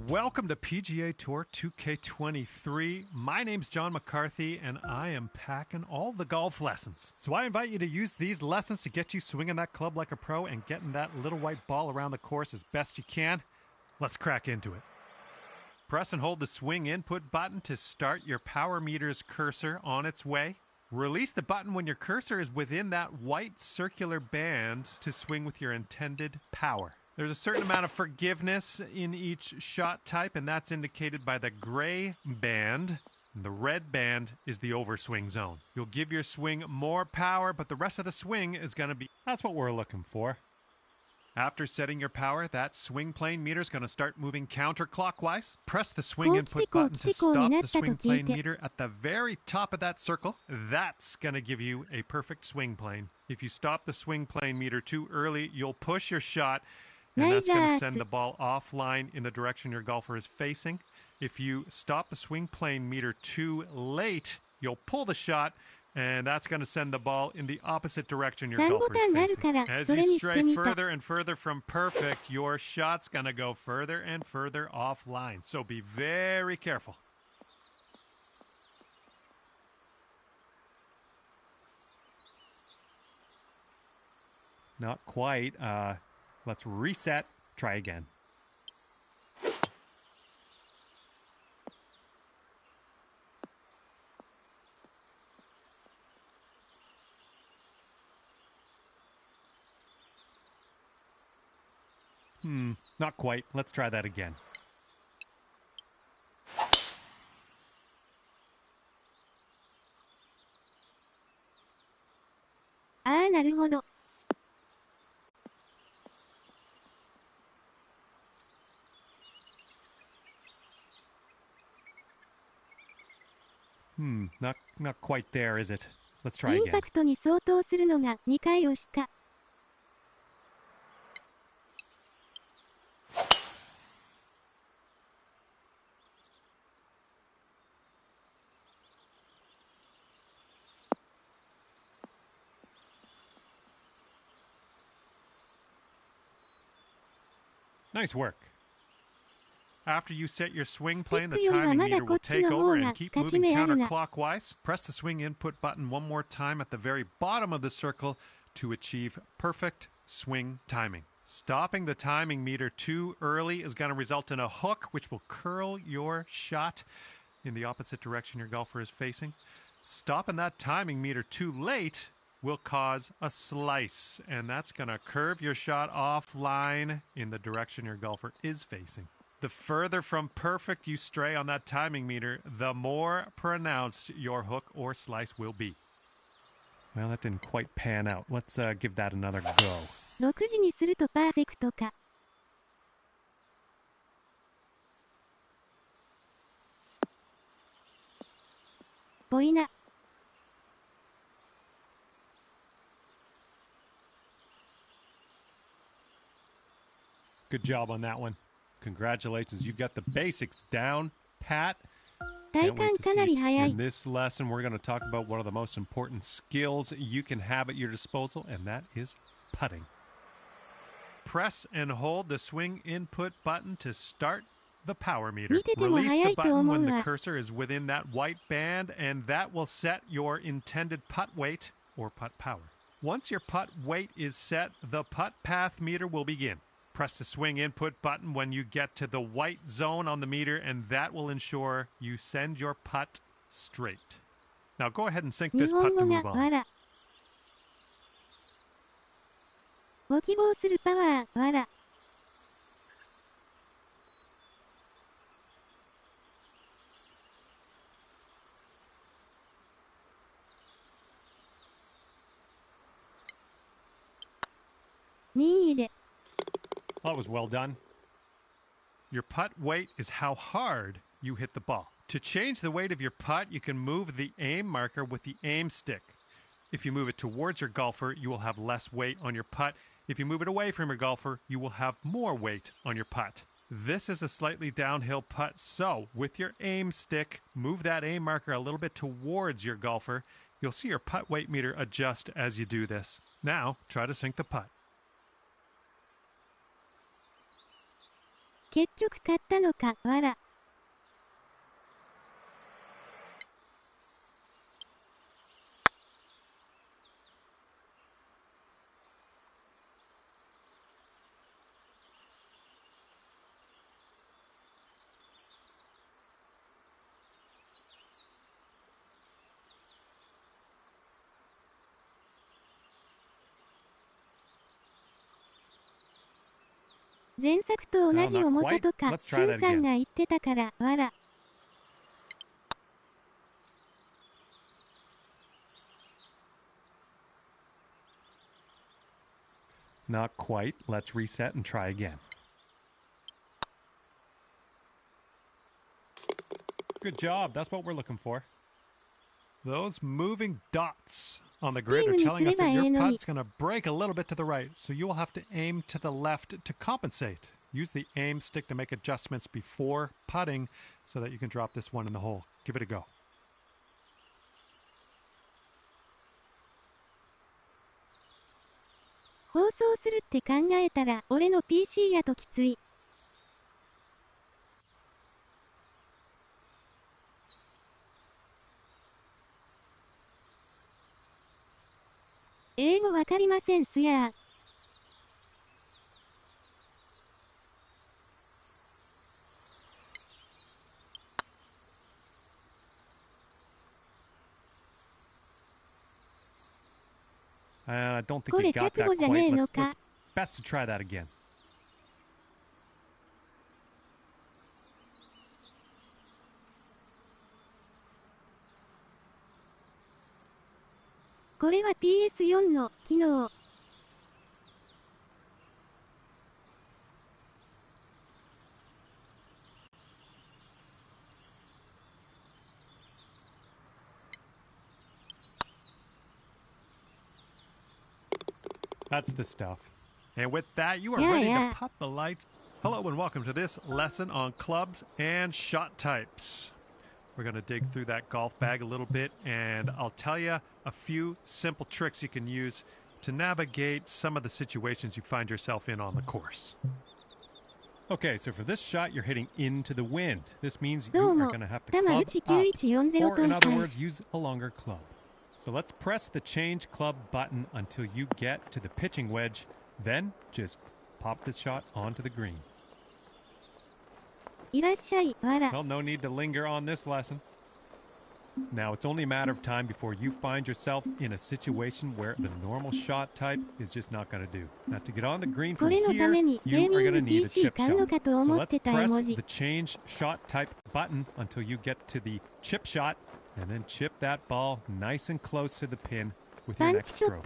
Welcome to PGA Tour 2K23. My name's John McCarthy, and I am packing all the golf lessons. So I invite you to use these lessons to get you swinging that club like a pro and getting that little white ball around the course as best you can. Let's crack into it. Press and hold the swing input button to start your power meter's cursor on its way. Release the button when your cursor is within that white circular band to swing with your intended power. There's a certain amount of forgiveness in each shot type, and that's indicated by the gray band. The red band is the overswing zone. You'll give your swing more power, but the rest of the swing is going to be... That's what we're looking for. After setting your power, that swing plane meter is going to start moving counterclockwise. Press the swing input button to stop the swing plane meter at the very top of that circle. That's going to give you a perfect swing plane. If you stop the swing plane meter too early, you'll push your shot, and that's going to send the ball offline in the direction your golfer is facing. If you stop the swing plane meter too late, you'll pull the shot, and that's going to send the ball in the opposite direction your golfer is facing. As you stray further and further from perfect, your shot's going to go further and further offline. So be very careful. Not quite. Let's reset. Try again. Not quite. Let's try that again. Ah, なるほど。Not quite there, is it? Let's try again. インパクトに相当するのが2回押した。Nice work. After you set your swing plane, the timing meter will take over and keep moving counterclockwise. Press the swing input button one more time at the very bottom of the circle to achieve perfect swing timing. Stopping the timing meter too early is going to result in a hook, which will curl your shot in the opposite direction your golfer is facing. Stopping that timing meter too late will cause a slice, and that's going to curve your shot offline in the direction your golfer is facing. The further from perfect you stray on that timing meter, the more pronounced your hook or slice will be. Well, that didn't quite pan out. Let's give that another go. 6時にするとパーフェクトか。ぽいな。Good job on that one. Congratulations, you got the basics down, Pat. 体感かなり早い。 In this lesson, we're going to talk about one of the most important skills you can have at your disposal, and that is putting. Press and hold the swing input button to start the power meter. Release the button when the cursor is within that white band, and that will set your intended putt weight or putt power. Once your putt weight is set, the putt path meter will begin. Press the swing input button when you get to the white zone on the meter, and that will ensure you send your putt straight. Now go ahead and sink this putt to move on. ご希望するパワー、わら。2位で。That was well done. Your putt weight is how hard you hit the ball. To change the weight of your putt, you can move the aim marker with the aim stick. If you move it towards your golfer, you will have less weight on your putt. If you move it away from your golfer, you will have more weight on your putt. This is a slightly downhill putt, so with your aim stick, move that aim marker a little bit towards your golfer. You'll see your putt weight meter adjust as you do this. Now, try to sink the putt. 結局買ったのか、わら。前作と同じ重さとか、しゅんさんが言ってたから、わら。Not quite. Let's reset and try again. Good job. That's what we're looking for. Those moving dots on the grid are telling us that your putt's going to break a little bit to the right, so you will have to aim to the left to compensate. Use the aim stick to make adjustments before putting so that you can drop this one in the hole. Give it a go. 放送するって考えたら、俺の PC やときつい。英語わかりませんすやー。I don't think you got that quite. Let's best to try that again. これは PS4 の機能。That's the stuff. And with that, you are ready to pop the lights. Hello and welcome to this lesson on clubs and shot types. We're going to dig through that golf bag a little bit, and I'll tell you a few simple tricks you can use to navigate some of the situations you find yourself in on the course. Okay, so for this shot, you're hitting into the wind. This means you are going to have to club up, or in other words, use a longer club. So let's press the change club button until you get to the pitching wedge. Then just pop this shot onto the green. いらっしゃい、わら。 Well, no need to linger on this lesson. Now, it's only a matter of time before you find yourself in a situation where the normal shot type is just not going to do. Now, to get on the green from here, you are going to need a chip shot. So let's press the change shot type button until you get to the chip shot, and then chip that ball nice and close to the pin with your next stroke.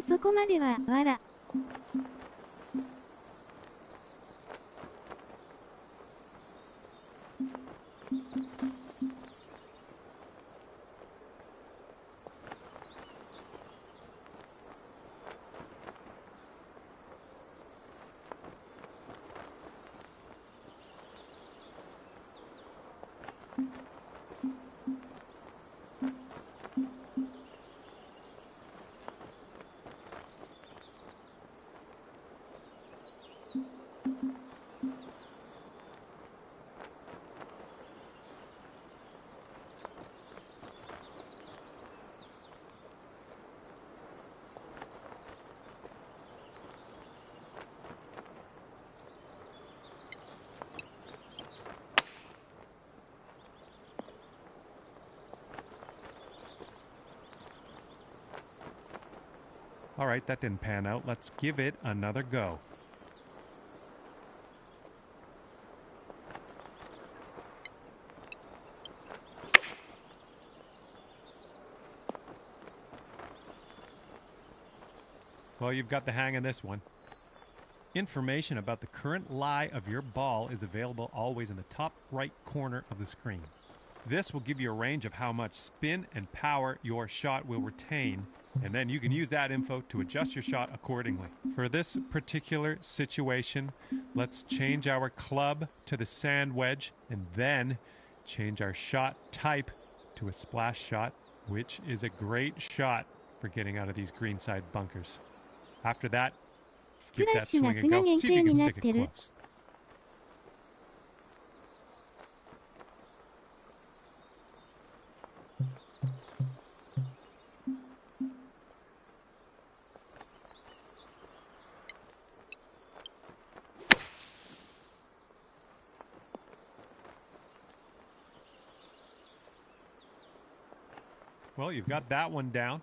そこまでは、わら。All right, that didn't pan out. Let's give it another go. Well, you've got the hang of this one. Information about the current lie of your ball is available always in the top right corner of the screen. This will give you a range of how much spin and power your shot will retain, and then you can use that info to adjust your shot accordingly. For this particular situation, let's change our club to the sand wedge and then change our shot type to a splash shot, which is a great shot for getting out of these greenside bunkers. After that, give that swing a go. See if you can stick it close. Well, you've got that one down.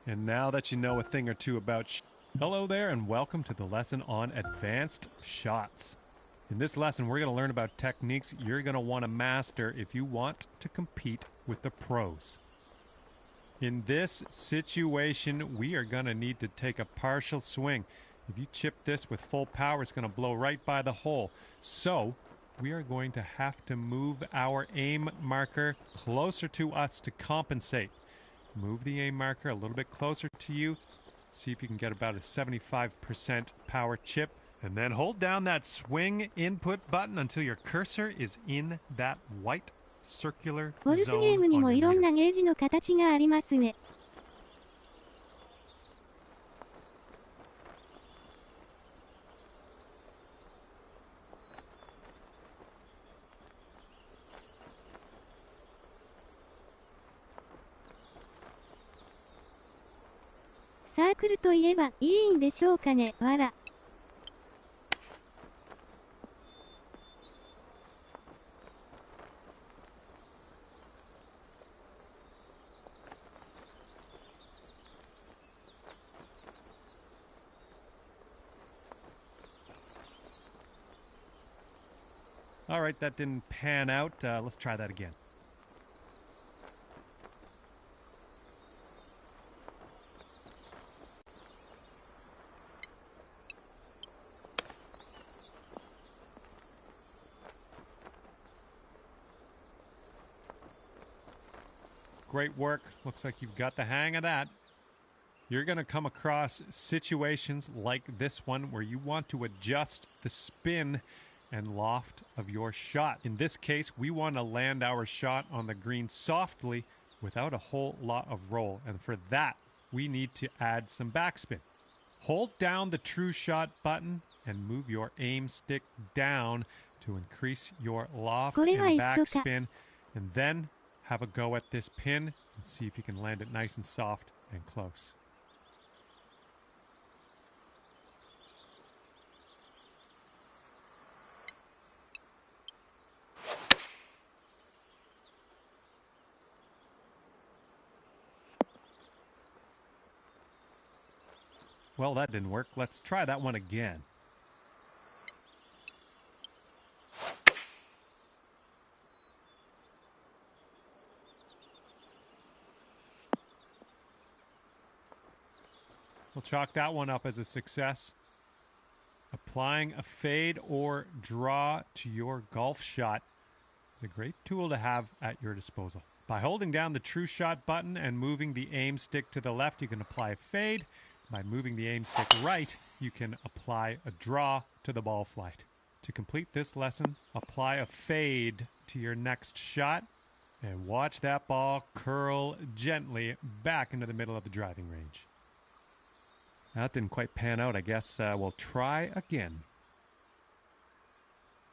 And now that you know a thing or two about hello there and welcome to the lesson on advanced shots. In this lesson, we're going to learn about techniques you're going to want to master if you want to compete with the pros. In this situation, we are going to need to take a partial swing. If you chip this with full power, it's going to blow right by the hole. So we are going to have to move our aim marker closer to us to compensate. Move the aim marker a little bit closer to you. See if you can get about a 75% power chip. And then hold down that swing input button until your cursor is in that white circular zone on your meter. ゴルフゲームにもいろんなゲージの形がありますね。サークルといえばいいんでしょうかね、わら。All right, that didn't pan out. Let's try that again. Great work. Looks like you've got the hang of that. You're going to come across situations like this one where you want to adjust the spin and loft of your shot. In this case, we want to land our shot on the green softly without a whole lot of roll. And for that, we need to add some backspin. Hold down the true shot button and move your aim stick down to increase your loft and backspin. And then have a go at this pin and see if you can land it nice and soft and close. Well, that didn't work. Let's try that one again. We'll chalk that one up as a success. Applying a fade or draw to your golf shot is a great tool to have at your disposal. By holding down the true shot button and moving the aim stick to the left, you can apply a fade. By moving the aim stick right, you can apply a draw to the ball flight. To complete this lesson, apply a fade to your next shot and watch that ball curl gently back into the middle of the driving range. That didn't quite pan out. I guess we'll try again.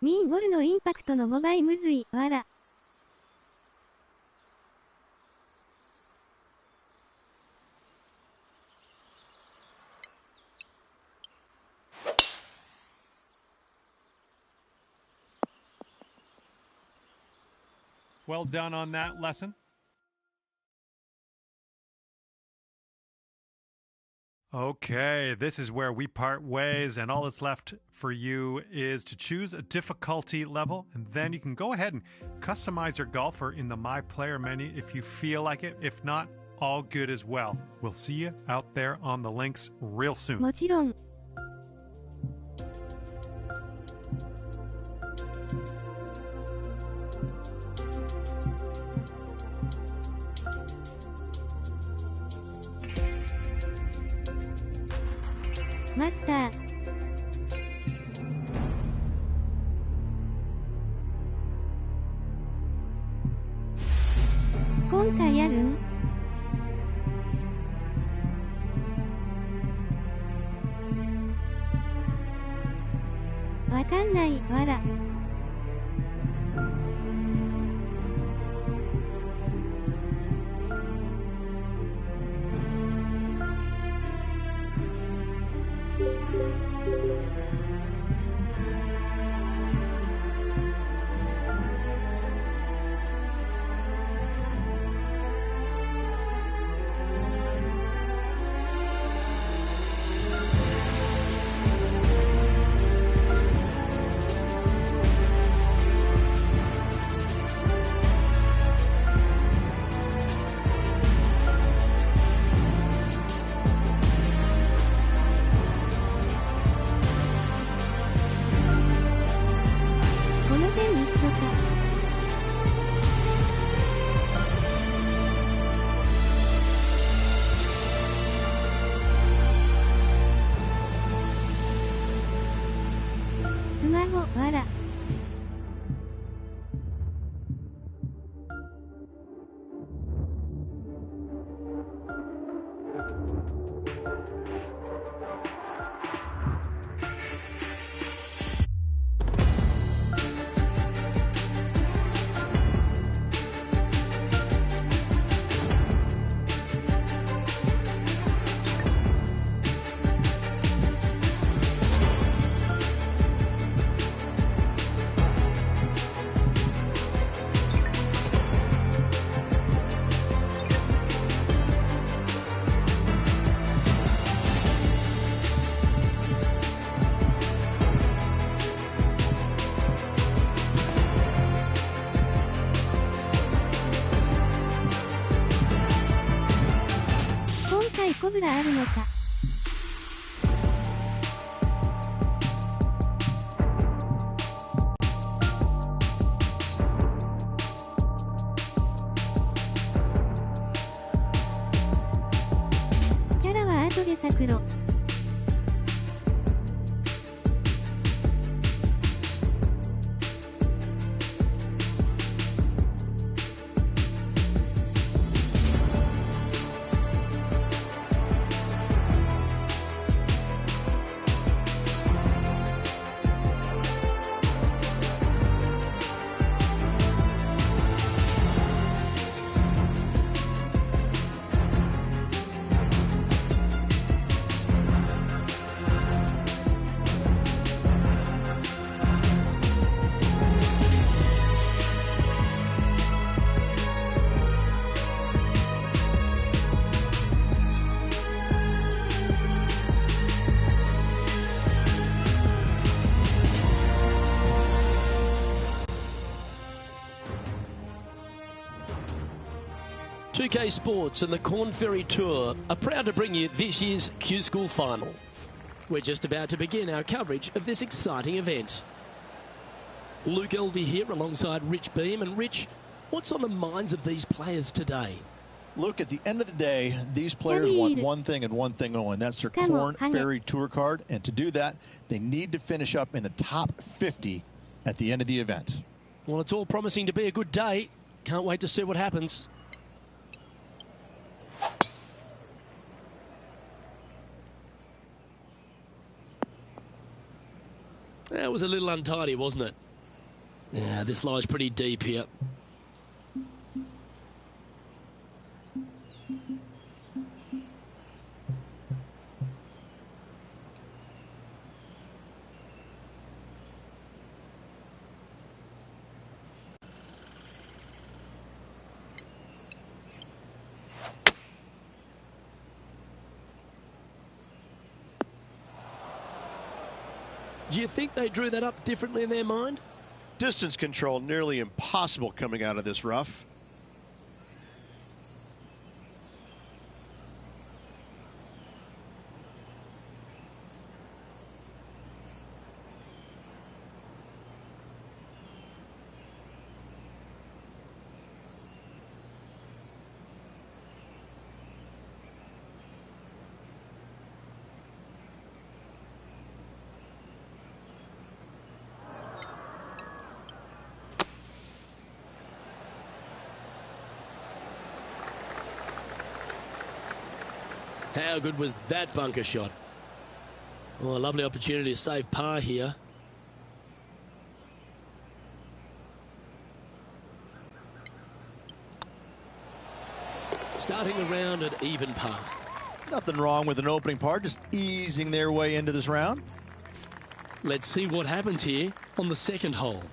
ミーゴルのインパクトの5倍むずい、わら。Well done on that lesson. Okay, this is where we part ways, and all that's left for you is to choose a difficulty level, and then you can go ahead and customize your golfer in the My Player menu if you feel like it. If not, all good as well. We'll see you out there on the links real soon. もちろん。マスター。わかんない、わら。このペン一緒か。スマホ、わら。今回コブラあるのか。キャラは後で作ろ。2K Sports and the Corn Ferry Tour are proud to bring you this year's Q School Final. We're just about to begin our coverage of this exciting event. Luke Elvey here alongside Rich Beam. And Rich, what's on the minds of these players today? Look, at the end of the day, these players want one thing and one thing only, and that's their Corn Ferry Tour card. And to do that, they need to finish up in the top 50 at the end of the event. Well, it's all promising to be a good day. Can't wait to see what happens. That was a little untidy, wasn't it? Yeah, this lies pretty deep here. Do you think they drew that up differently in their mind? Distance control nearly impossible coming out of this rough. How good was that bunker shot? Oh, a lovely opportunity to save par here. Starting the round at even par. Nothing wrong with an opening par, just easing their way into this round. Let's see what happens here on the second hole.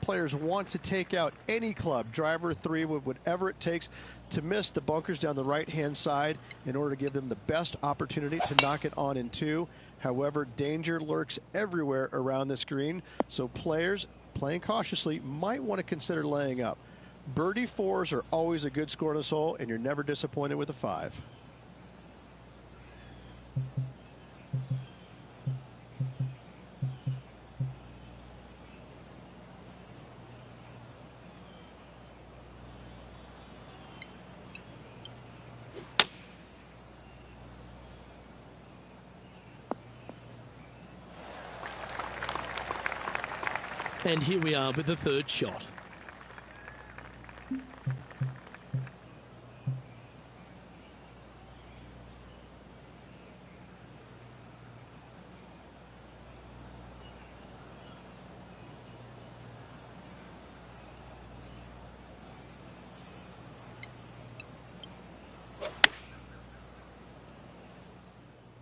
Players want to take out any club, driver, three, whatever it takes to miss the bunkers down the right-hand side in order to give them the best opportunity to knock it on in two. However, danger lurks everywhere around this green, so players playing cautiously might want to consider laying up. Birdie fours are always a good score in this hole, and you're never disappointed with a 5. And here we are with the third shot.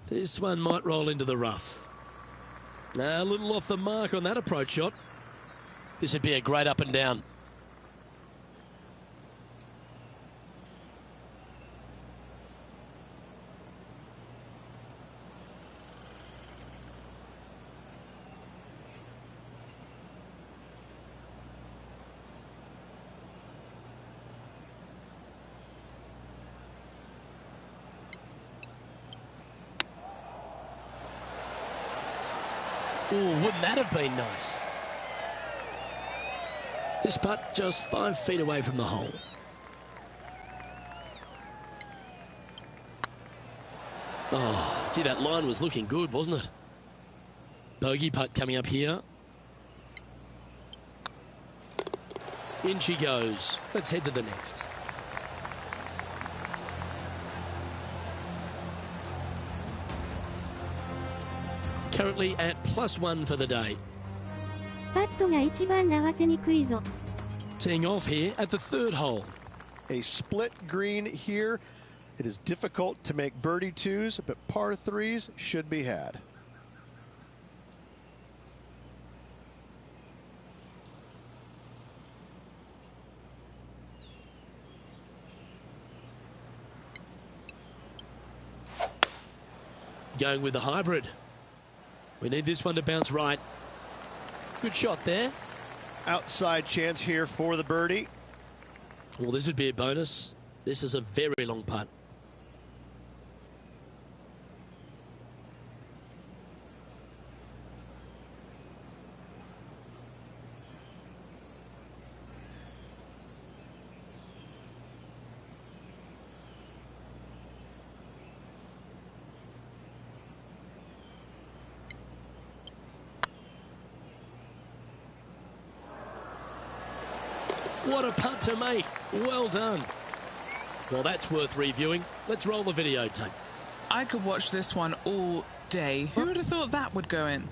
This one might roll into the rough. A little off the mark on that approach shot. This would be a great up and down. Oh, wouldn't that have been nice? This putt just 5 feet away from the hole. Oh, gee, that line was looking good, wasn't it? Bogey putt coming up here. In she goes. Let's head to the next. Currently at +1 for the day. パットが一番合わせにくいぞ。 Teeing off here at the third hole. A split green here. It is difficult to make birdie twos, but par threes should be had. Going with the hybrid. We need this one to bounce right. Good shot there. Outside chance here for the birdie. Well, this would be a bonus. This is a very long putt. What a putt to make. Well done. Well, that's worth reviewing. Let's roll the videotape. I could watch this one all day. Who would have thought that would go in?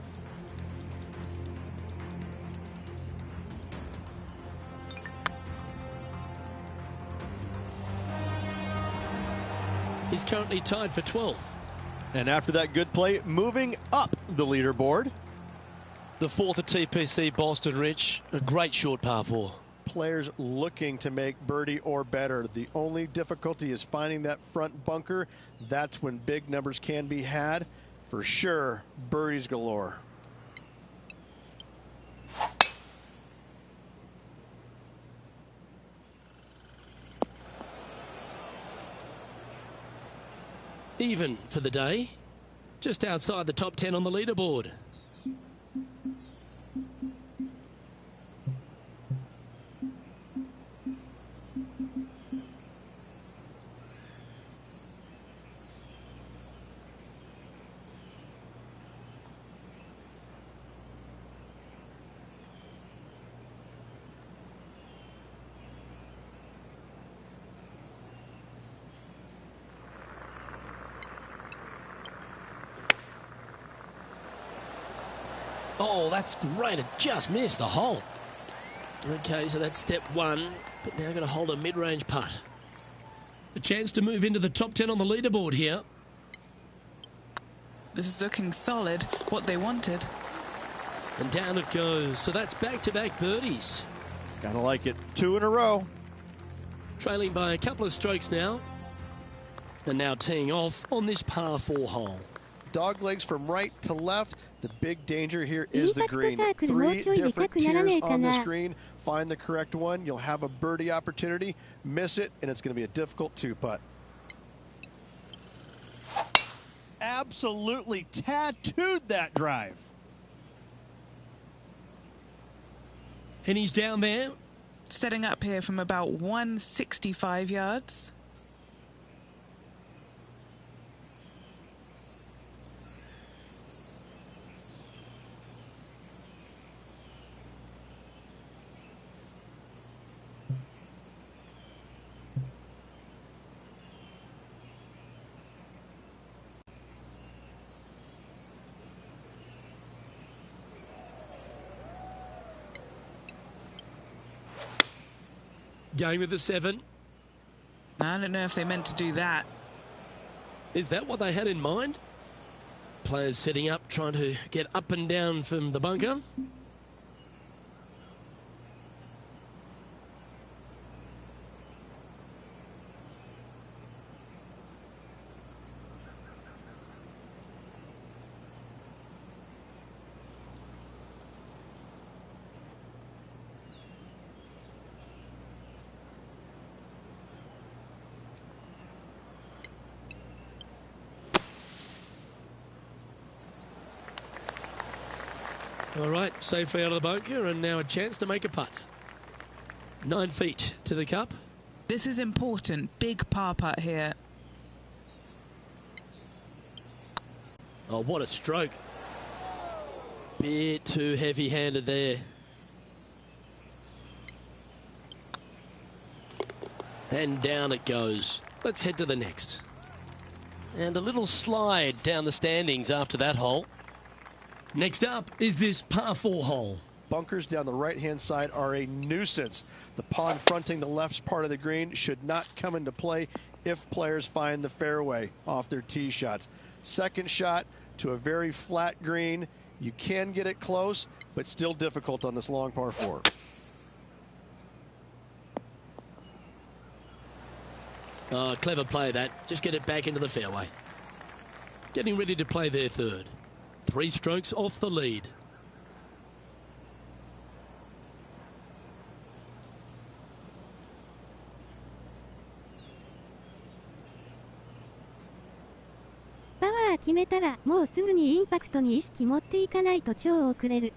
He's currently tied for 12th. And after that good play, moving up the leaderboard. The fourth at TPC Boston, Rich. A great short par 4. Players looking to make birdie or better. The only difficulty is finding that front bunker. That's when big numbers can be had. For sure, birdies galore. Even for the day. Just outside the top 10 on the leaderboard. Oh, that's great. It just missed the hole. Okay, so that's step 1. But now got to hold a mid-range putt. A chance to move into the top 10 on the leaderboard here. This is looking solid, what they wanted. And down it goes. So that's back-to-back birdies. Gotta like it. 2 in a row. Trailing by a couple of strokes now. And now teeing off on this par 4 hole. Dog legs from right to left. The big danger here is the green. 3 different tiers on this green. Find the correct one. You'll have a birdie opportunity. Miss it, and it's going to be a difficult 2-putt. Absolutely tattooed that drive. And he's down there. Setting up here from about 165 yards. Going with the 7. I don't know if they meant to do that. Is that what they had in mind? Players setting up, trying to get up and down from the bunker. All right, safely out of the bunker, and now a chance to make a putt. 9 feet to the cup. This is important. Big par putt here. Oh, what a stroke. Bit too heavy-handed there. And down it goes. Let's head to the next. And a little slide down the standings after that hole. Next up is this par 4 hole. Bunkers down the right-hand side are a nuisance. The pond fronting the left part of the green should not come into play if players find the fairway off their tee shots. Second shot to a very flat green. You can get it close, but still difficult on this long par 4. Oh, clever play that. Just get it back into the fairway. Getting ready to play their third. 3 strokes off the lead. Power 決めたらもうすぐにインパクトに意識持っていかないと超遅れる。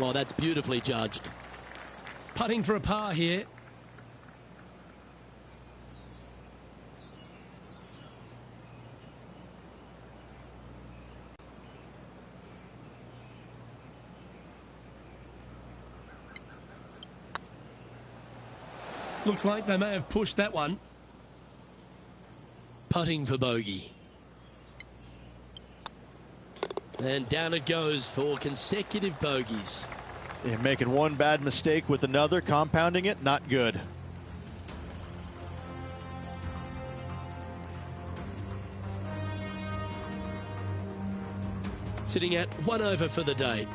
Well, that's beautifully judged. Putting for a par here. Looks like they may have pushed that one. Putting for bogey. And down it goes for consecutive bogeys. And making one bad mistake with another, compounding it, not good. Sitting at 1 over for the day.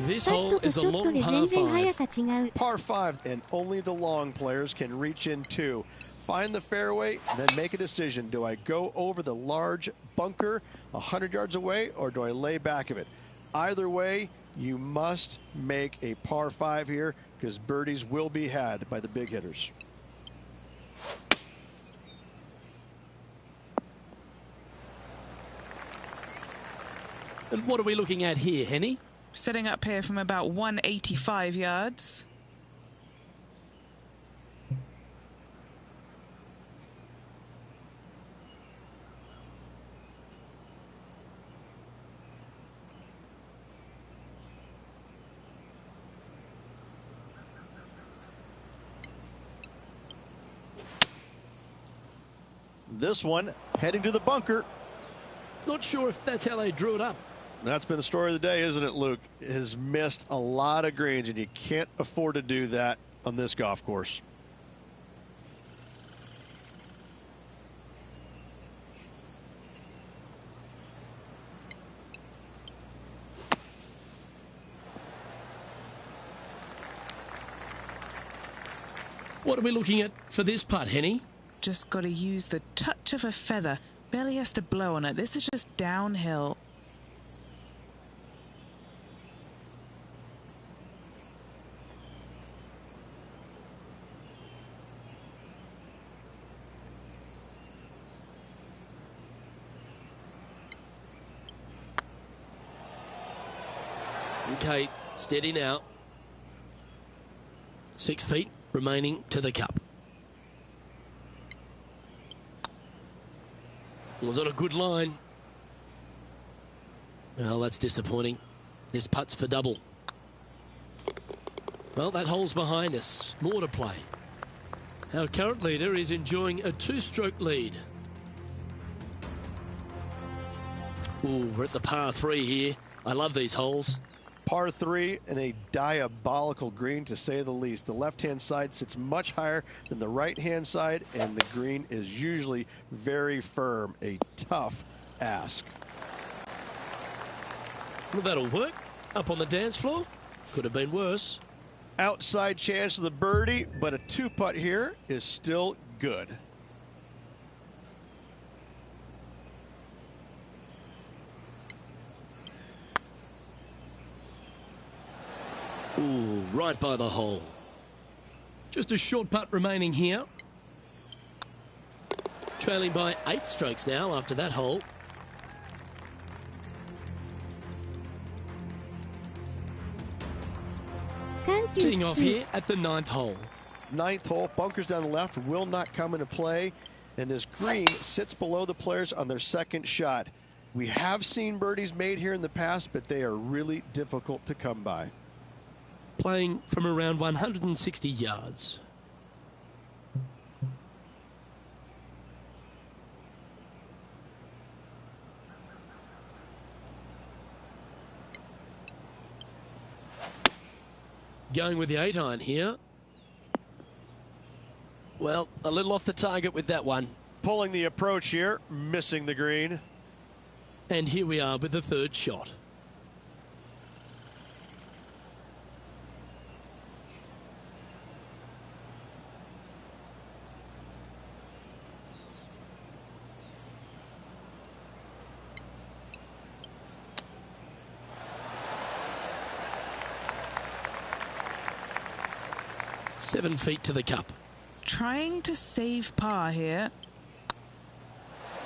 This hole is a long par 5. Par 5, and only the long players can reach in 2. Find the fairway, then make a decision. Do I go over the large bunker 100 yards away, or do I lay back of it? Either way, you must make a par 5 here. because birdies will be had by the big hitters. And what are we looking at here, Henny? Setting up here from about 185 yards. This one heading to the bunker. Not sure if that's how they drew it up. That's been the story of the day, isn't it, Luke? Has missed a lot of greens, and you can't afford to do that on this golf course. What are we looking at for this putt, Henny? Just got to use the touch of a feather. Barely has to blow on it. This is just downhill. Okay, steady now. 6 feet remaining to the cup. Was on a good line. Well, that's disappointing. This putt's for double. Well, that hole's behind us. More to play. Our current leader is enjoying a 2-stroke lead. Ooh, we're at the par 3 here. I love these holes. Par 3 and a diabolical green, to say the least. The left-hand side sits much higher than the right-hand side, and the green is usually very firm. A tough ask. Well, that'll work. Up on the dance floor. Could have been worse. Outside chance of the birdie, but a 2-putt here is still good. Ooh, right by the hole. Just a short putt remaining here. Trailing by 8 strokes now after that hole. Teeing off here at the 9th hole. 9th hole, bunkers down the left will not come into play, and this green sits below the players on their second shot. We have seen birdies made here in the past, but they are really difficult to come by. Playing from around 160 yards. Going with the 8-iron here. Well, a little off the target with that one. Pulling the approach here, missing the green. And here we are with the 3rd shot. Seven feet to the cup. Trying to save par here.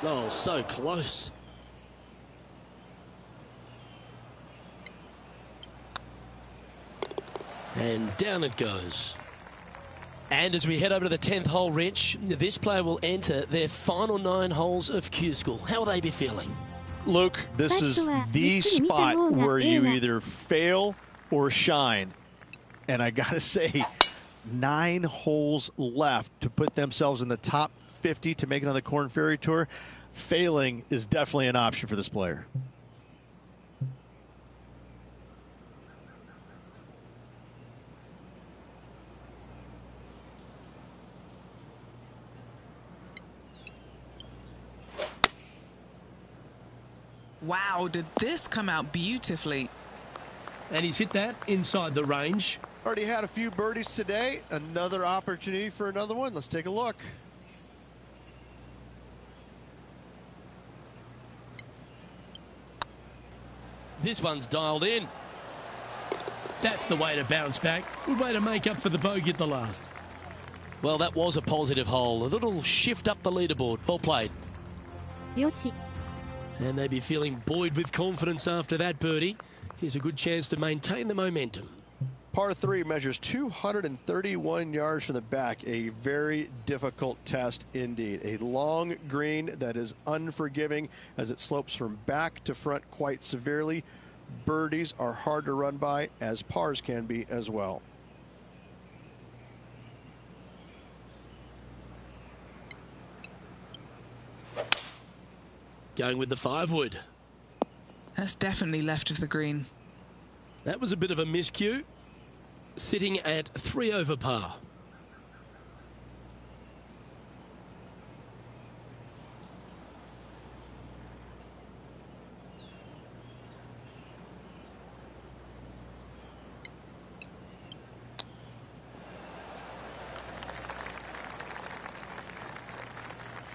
Oh, so close. And down it goes. And as we head over to the 10th hole, Rich, this player will enter their final 9 holes of Q School. How will they be feeling? Luke, this is the spot where you either fail or shine. And I got to say, 9 holes left to put themselves in the top 50 to make it on the Korn Ferry Tour. Failing is definitely an option for this player. Wow, did this come out beautifully? And he's hit that inside the range. Already had a few birdies today. Another opportunity for another one. Let's take a look. This one's dialed in. That's the way to bounce back. Good way to make up for the bogey at the last. Well, that was a positive hole. A little shift up the leaderboard. Well played. よし。 And they'd be feeling buoyed with confidence after that birdie. Here's a good chance to maintain the momentum. Par 3 measures 231 yards from the back. A very difficult test indeed. A long green that is unforgiving as it slopes from back to front quite severely. Birdies are hard to run by, as pars can be as well. Going with the 5-wood. That's definitely left of the green. That was a bit of a miscue. Sitting at 3 over par.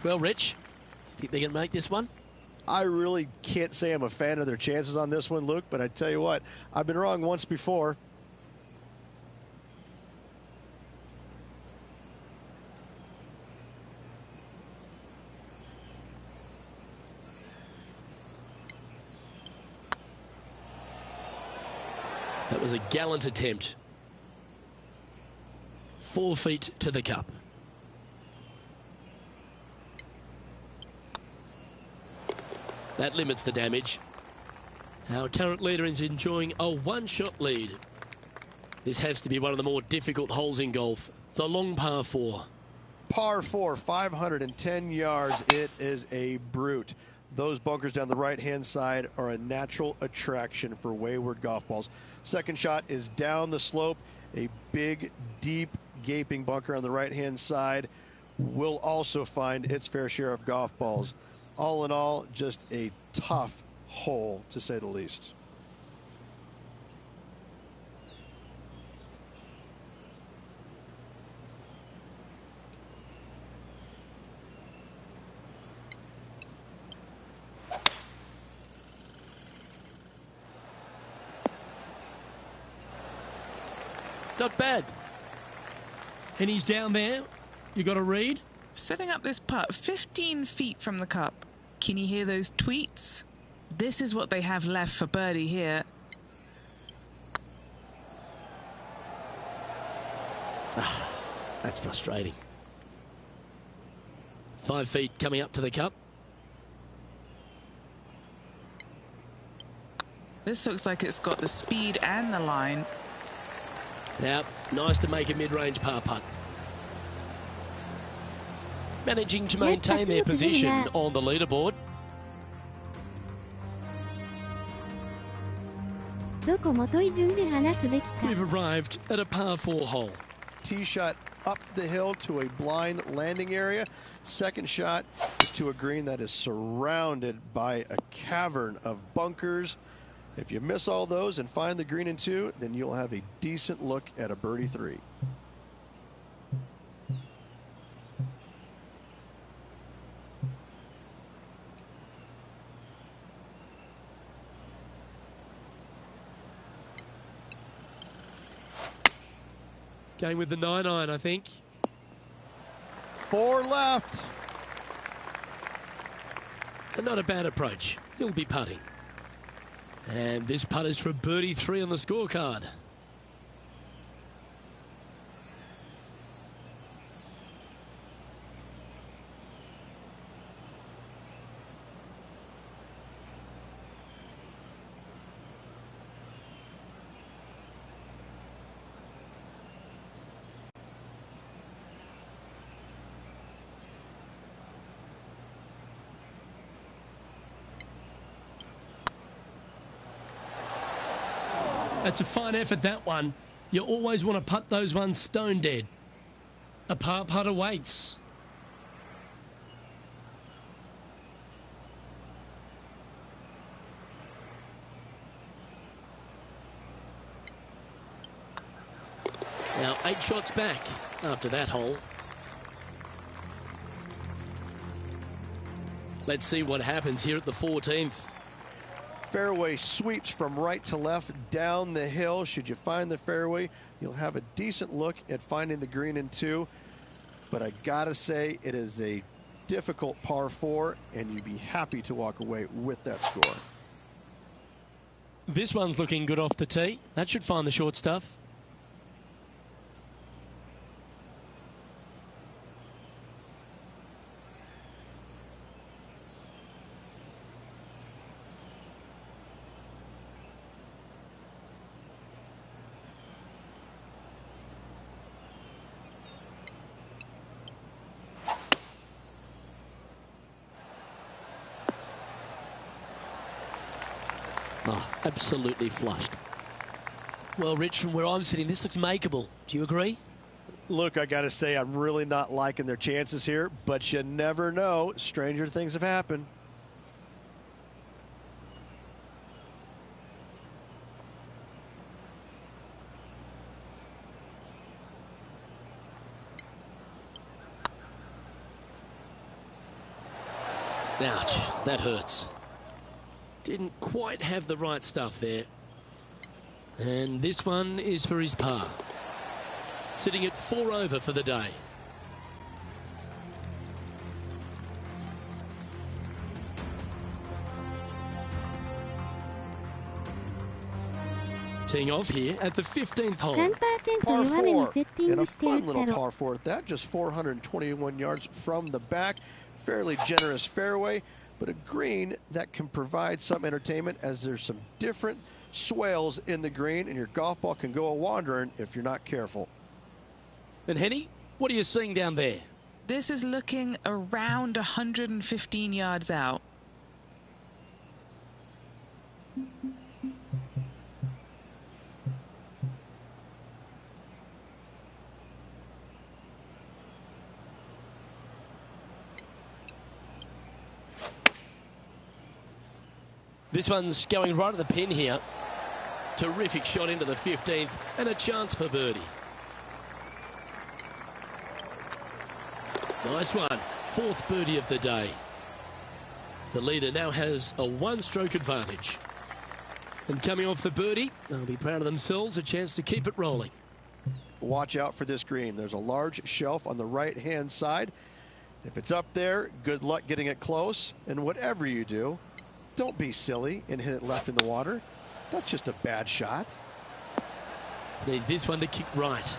Well, Rich, think they can make this one? I really can't say I'm a fan of their chances on this one, Luke, but I tell you what, I've been wrong once before. That was a gallant attempt. 4 feet to the cup. That limits the damage. Our current leader is enjoying a 1-shot lead. This has to be one of the more difficult holes in golf. The long par 4. Par 4, 510 yards. It is a brute. Those bunkers down the right-hand side are a natural attraction for wayward golf balls. Second shot is down the slope. A big, deep, gaping bunker on the right-hand side will also find its fair share of golf balls. All in all, just a tough hole, to say the least. Not bad. And he's down there. You got a read? Setting up this putt 15 feet from the cup. Can you hear those tweets? This is what they have left for birdie here. That's frustrating. 5 feet coming up to the cup. This looks like it's got the speed and the line. Now, nice to make a mid-range par putt. Managing to maintain their position on the leaderboard. We've arrived at a par 4 hole. Tee shot up the hill to a blind landing area. Second shot is to a green that is surrounded by a cavern of bunkers. If you miss all those and find the green in 2, then you'll have a decent look at a birdie 3. Going with the 9-iron, I think. 4 left. And not a bad approach. He'll be putting. And this putt is for birdie 3 on the scorecard. That's a fine effort, that one. You always want to putt those ones stone dead. A par putt awaits. Now 8 shots back after that hole. Let's see what happens here at the 14th. Fairway sweeps from right to left down the hill. Should you find the fairway, you'll have a decent look at finding the green in 2. But I gotta say, it is a difficult par 4, and you'd be happy to walk away with that score. This one's looking good off the tee. That should find the short stuff. Oh, absolutely flushed. Well, Rich, from where I'm sitting, this looks makeable. Do you agree? Look, I got to say, I'm really not liking their chances here, but you never know. Stranger things have happened. Ouch, that hurts. Didn't quite have the right stuff there. And this one is for his par. Sitting at 4 over for the day. Teeing off here at the 15th hole. 3% Par 弱めに 4 セッティン and グ a してや fun った little ろ。 par 4 at that, just 421 yards from the back. Fairly generous fairway, but a green that can provide some entertainment as there's some different swales in the green, and your golf ball can go a-wandering if you're not careful. And Henny, what are you seeing down there? This is looking around 115 yards out. This one's going right at the pin here. Terrific shot into the 15th and a chance for birdie. Nice one. 4th birdie of the day. The leader now has a 1-stroke advantage. And coming off the birdie, they'll be proud of themselves, a chance to keep it rolling. Watch out for this green. There's a large shelf on the right-hand side. If it's up there, good luck getting it close. And whatever you do, don't be silly and hit it left in the water. That's just a bad shot. Needs this one to kick right.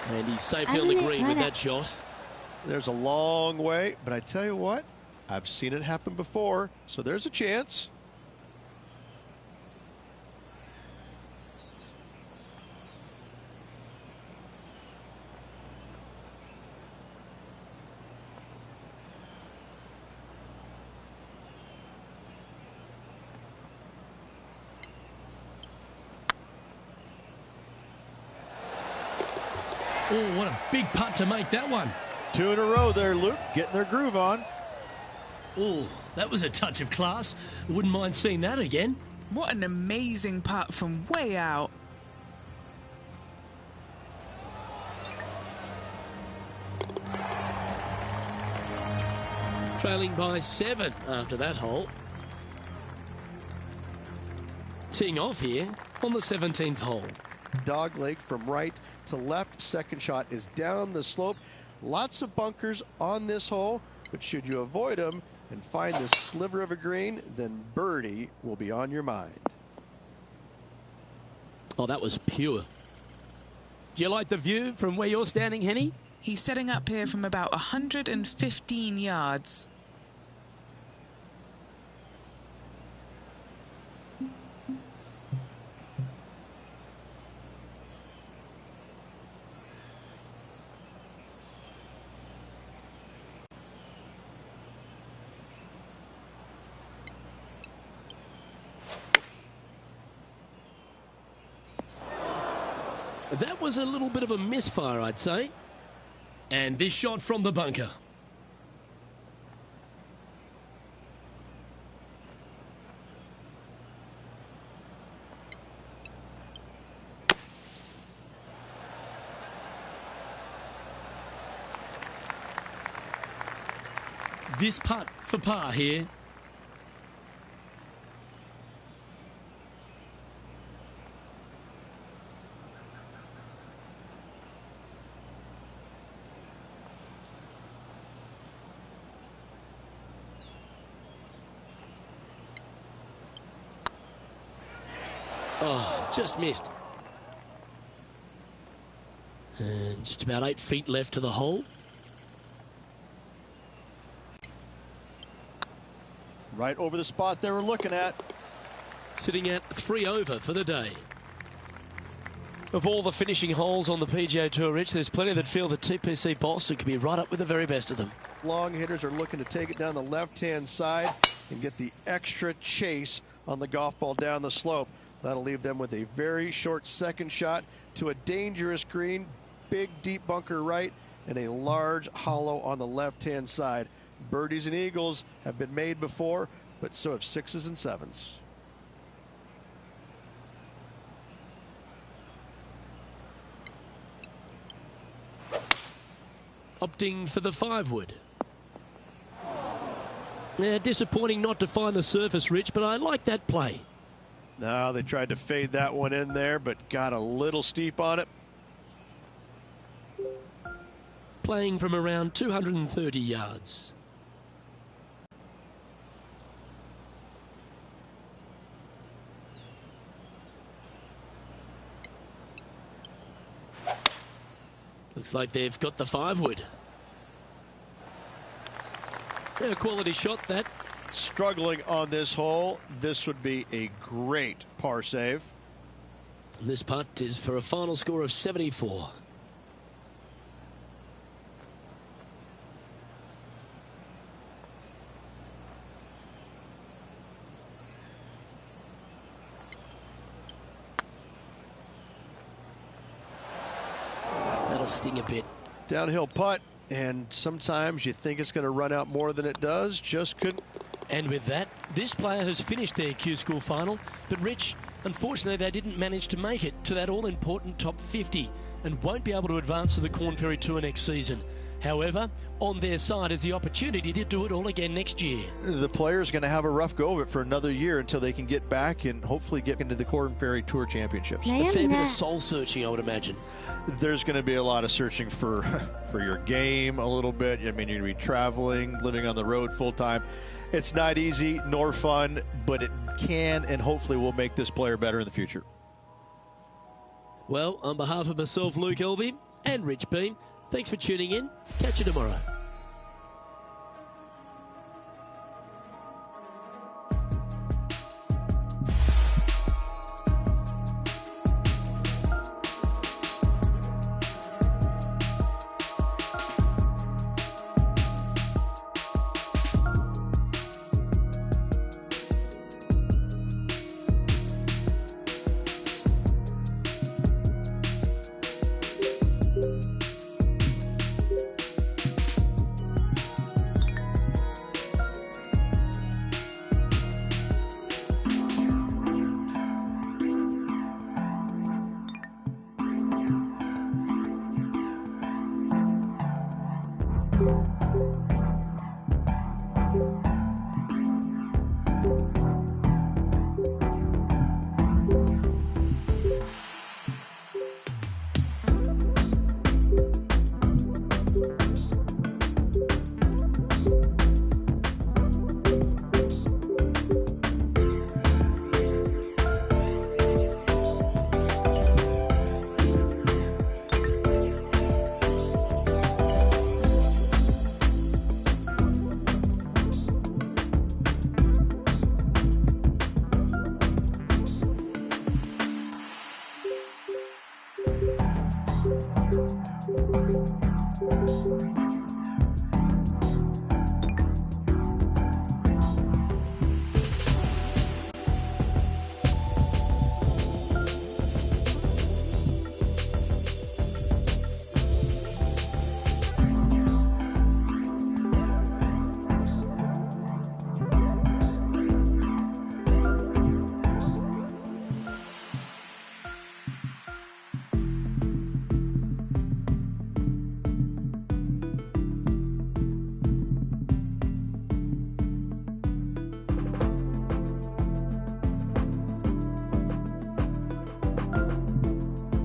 And he's safely on the green with that shot. There's a long way, but I tell you what, I've seen it happen before, so there's a chance. Oh, what a big putt to make that one. 2 in a row there, Luke, getting their groove on. Oh, that was a touch of class. Wouldn't mind seeing that again. What an amazing putt from way out. Trailing by 7 after that hole. Teeing off here on the 17th hole. Dog leg from right to left. Second shot is down the slope. Lots of bunkers on this hole, but should you avoid them and find this sliver of a green, then birdie will be on your mind. Oh, that was pure. Do you like the view from where you're standing, Henny? He's setting up here from about 115 yards. That was a little bit of a misfire, I'd say. And this shot from the bunker. This putt for par here. Oh, just missed. And just about 8 feet left to the hole. Right over the spot they were looking at. Sitting at 3 over for the day. Of all the finishing holes on the PGA Tour, Rich, there's plenty that feel that TPC Boston could be right up with the very best of them. Long hitters are looking to take it down the left-hand side and get the extra chase on the golf ball down the slope. That'll leave them with a very short second shot to a dangerous green, big deep bunker right, and a large hollow on the left-hand side. Birdies and eagles have been made before, but so have 6s and 7s. Opting for the 5-wood. Yeah, disappointing not to find the surface, Rich, but I like that play. No, they tried to fade that one in there, but got a little steep on it. Playing from around 230 yards. Looks like they've got the 5-wood. Yeah, quality shot that. Struggling on this hole. This would be a great par save. And this putt is for a final score of 74. That'll sting a bit. Downhill putt, and sometimes you think it's going to run out more than it does. Just couldn't. And with that, this player has finished their Q School final, but Rich, unfortunately they didn't manage to make it to that all-important top 50 and won't be able to advance to the Corn Ferry Tour next season. However, on their side is the opportunity to do it all again next year. The player's going to have a rough go of it for another year until they can get back and hopefully get into the Corn Ferry Tour Championships. A fair bit of soul searching, I would imagine. There's going to be a lot of searching for your game a little bit. I mean, you're going to be traveling, living on the road full time. It's not easy nor fun, but it can and hopefully will make this player better in the future. Well, on behalf of myself, Luke Elvey, and Rich Beam, thanks for tuning in. Catch you tomorrow.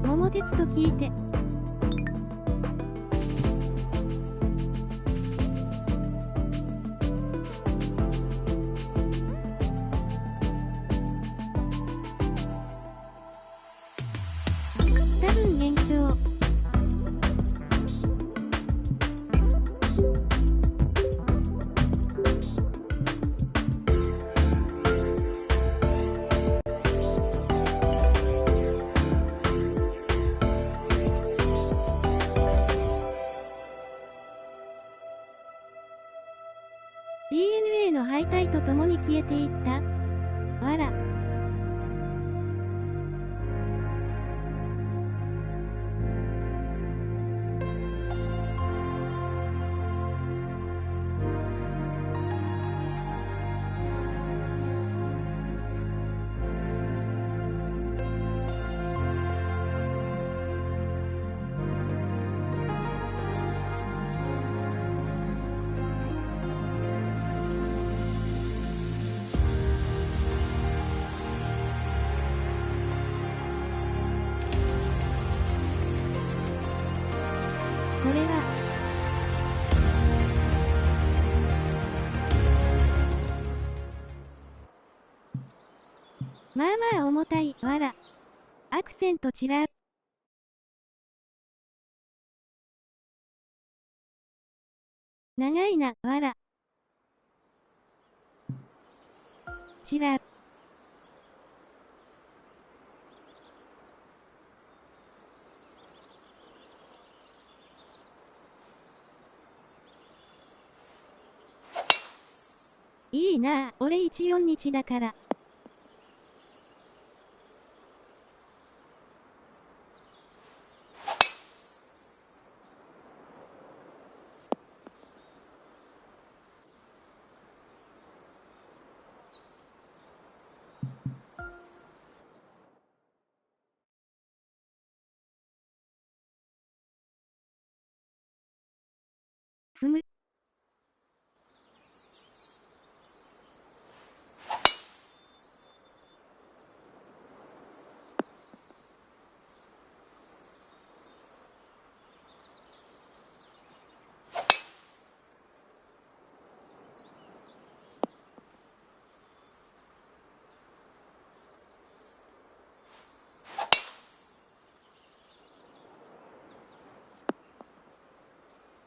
桃鉄と聞いて DNA の敗退とともに消えていった。わら。これはまあまあ重たい。わら。アクセントちらう。長いな。わら。ちらう。いいなあ、俺14日だから。ふむ。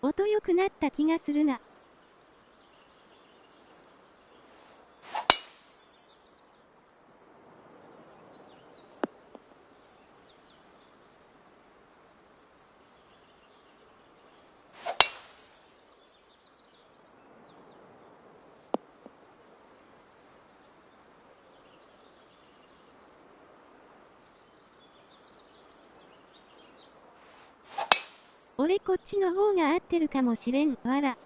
音良くなった気がするな。俺こっちの方が合ってるかもしれん。わら。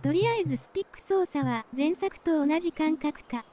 とりあえずスティック操作は前作と同じ感覚か。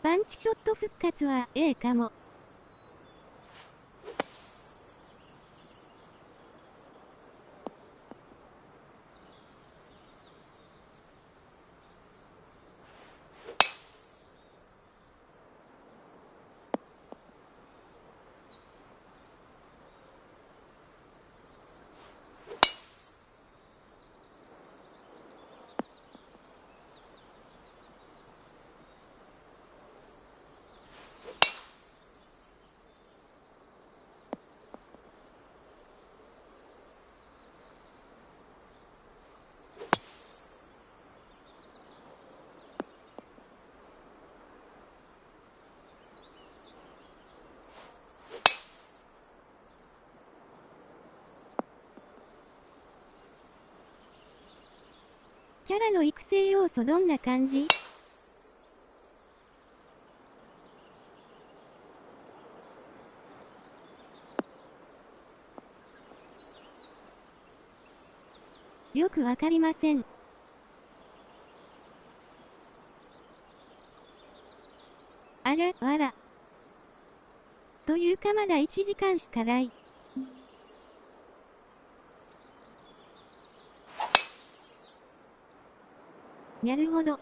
パンチショット復活はええかも。キャラの育成要素どんな感じ？よくわかりません。あら、あら。というかまだ1時間しかない。なるほど。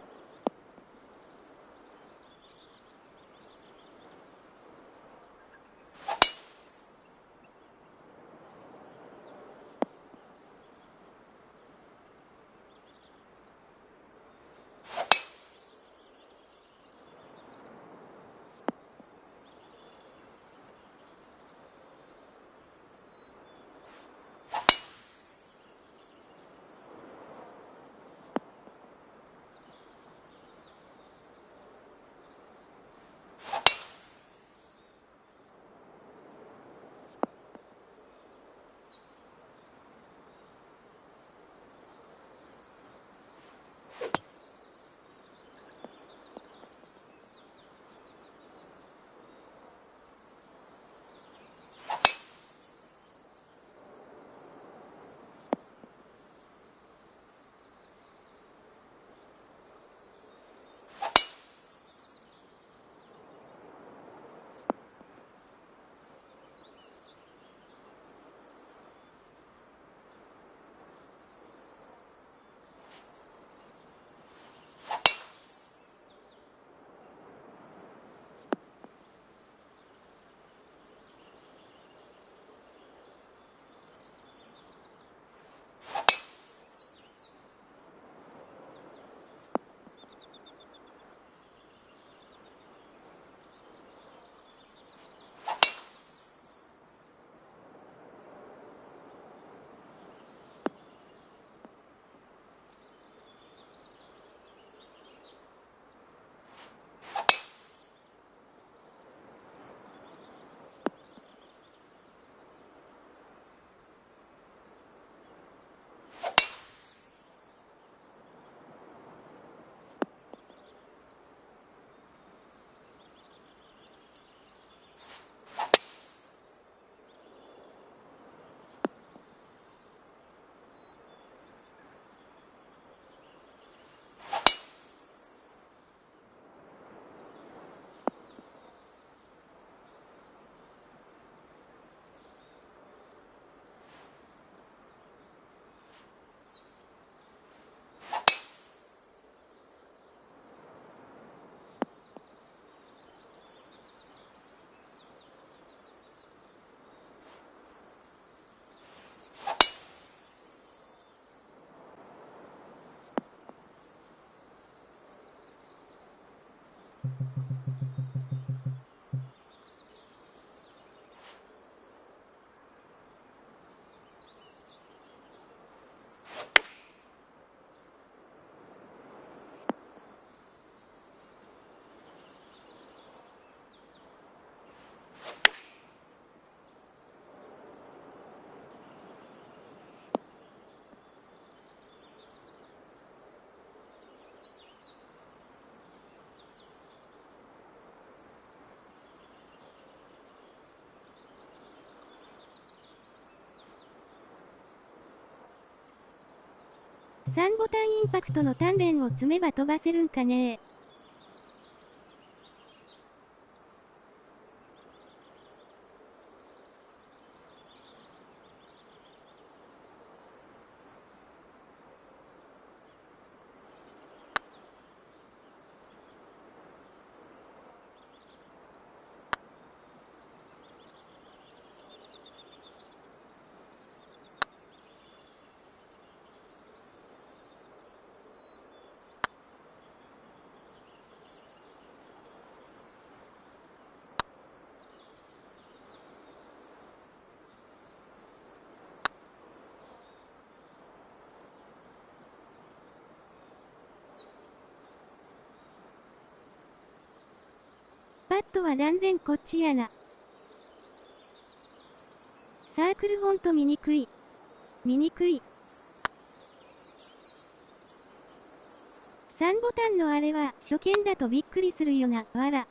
3ボタンインパクトの鍛錬を積めば飛ばせるんかね。パッドは断然こっちやな。サークルフォント見にくい。見にくい。3ボタンのあれは初見だとびっくりするよな、わら。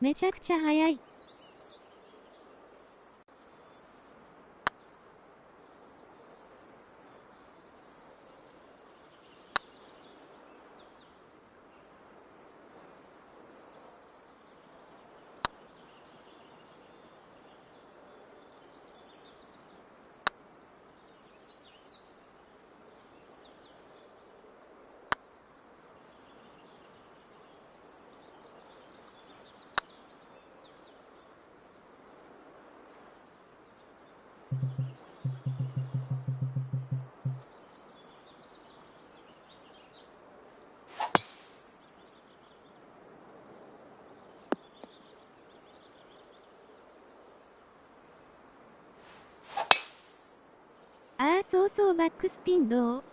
めちゃくちゃ速い。ああ、そうそう、バックスピンどう？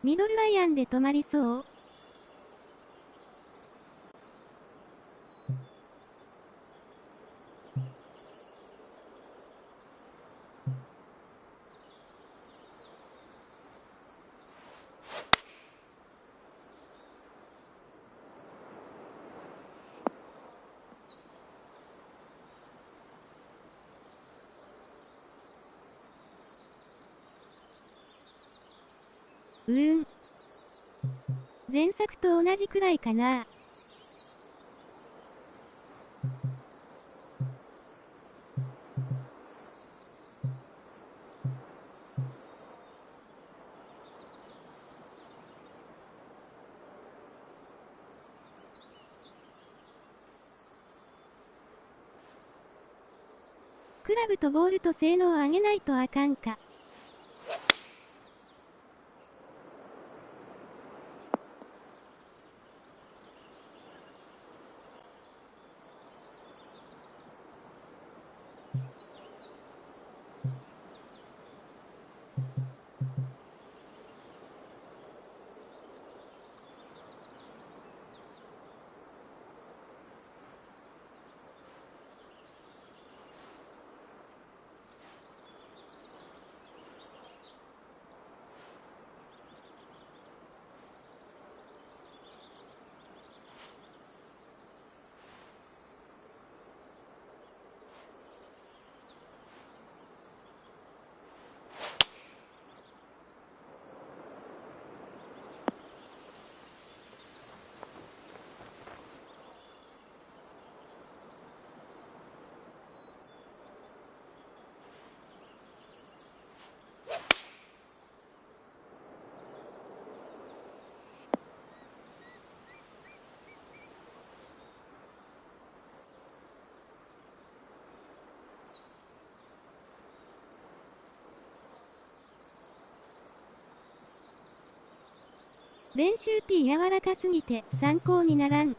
ミドルアイアンで止まりそう？前作と同じくらいかな。クラブとボールと性能を上げないとあかんか。練習ティー柔らかすぎて参考にならん。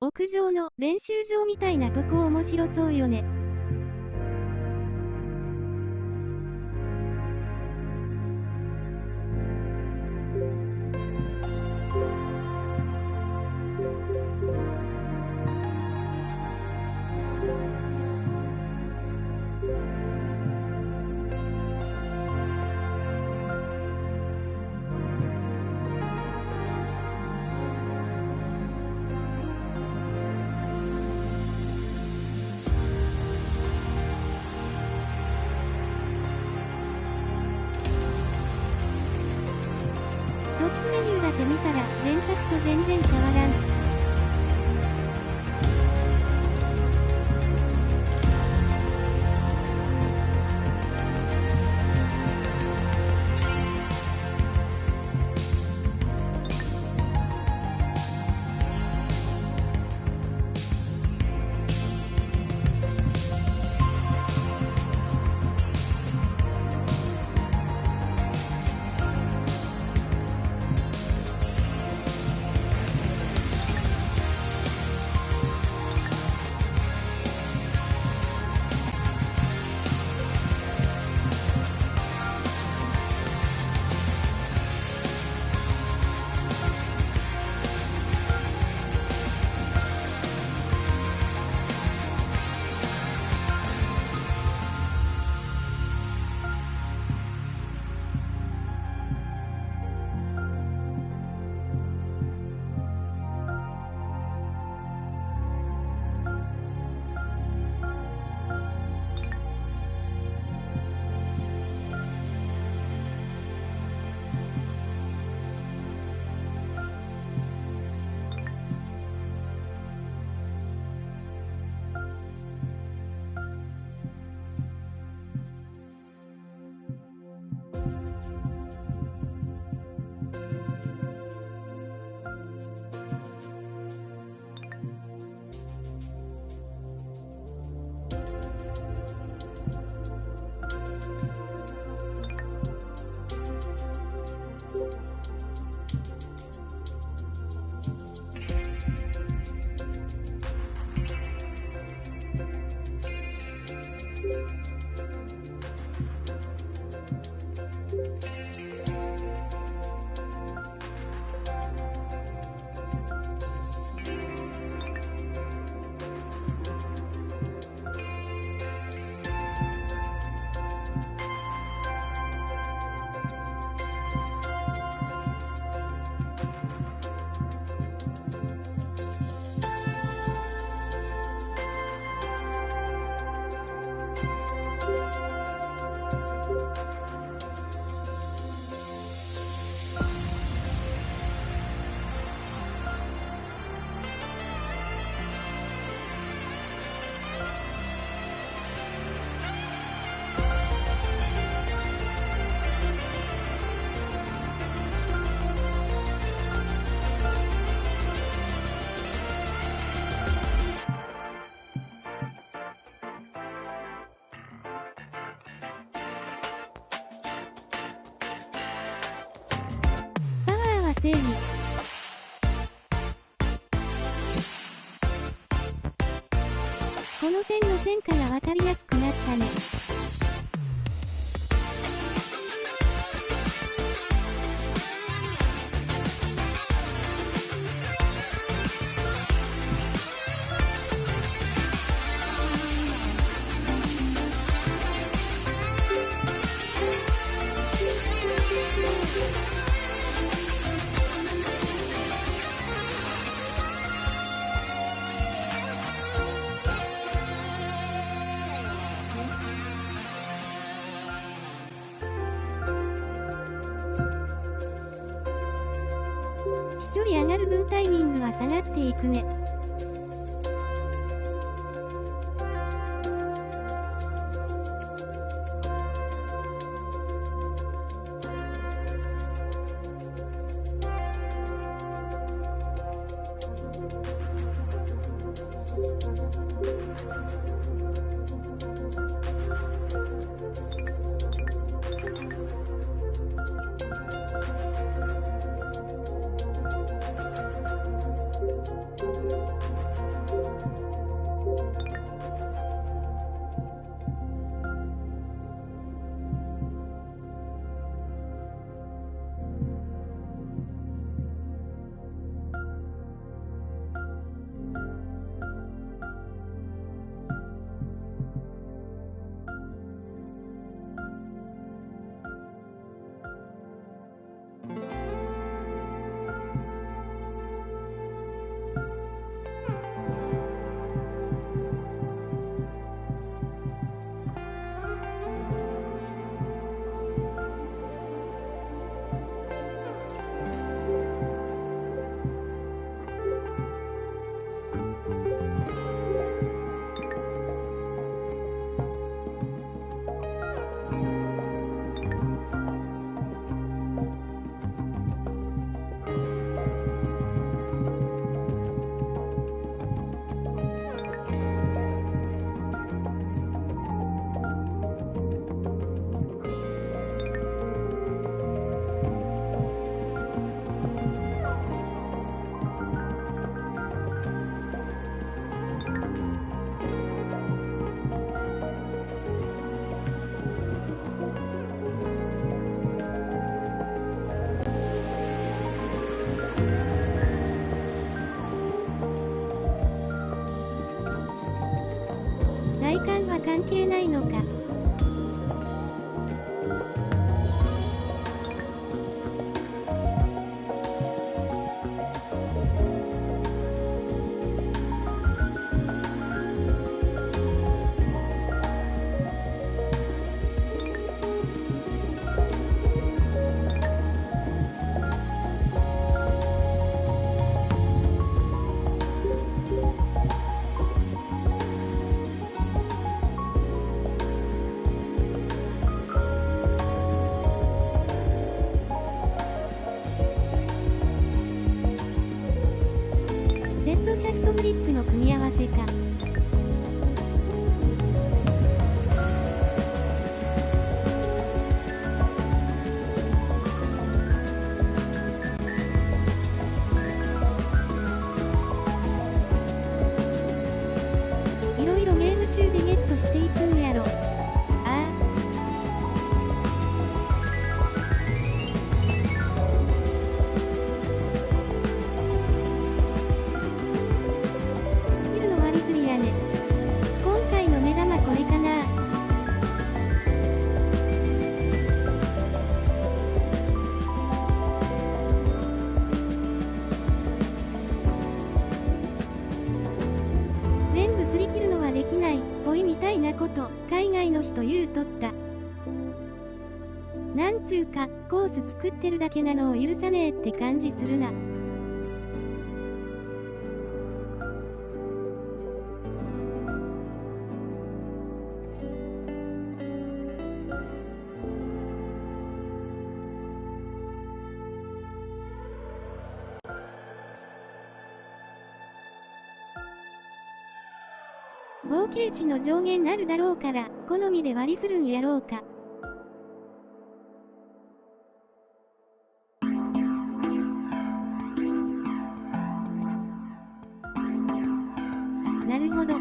屋上の練習場みたいなとこ面白そうよね。トップメニューだけ見たら前作と全然変わらん。整理。この点の線から分かりやすくなったね。飛距離上がる分タイミングは下がっていくね。外観は関係ないのか。デッドシャフトグリップの組み合わせか。いろいろゲーム中でゲットしていくんやろ。ああ。スキルの割り振りやね。今回の目玉これかな。全部振り切るのはできないぽいみたいなこと海外の人言うとった。なんつうかコース作ってるだけなのを許さねえって感じするな。合計値の上限あるだろうから好みで割り振るんやろうか。なるほど。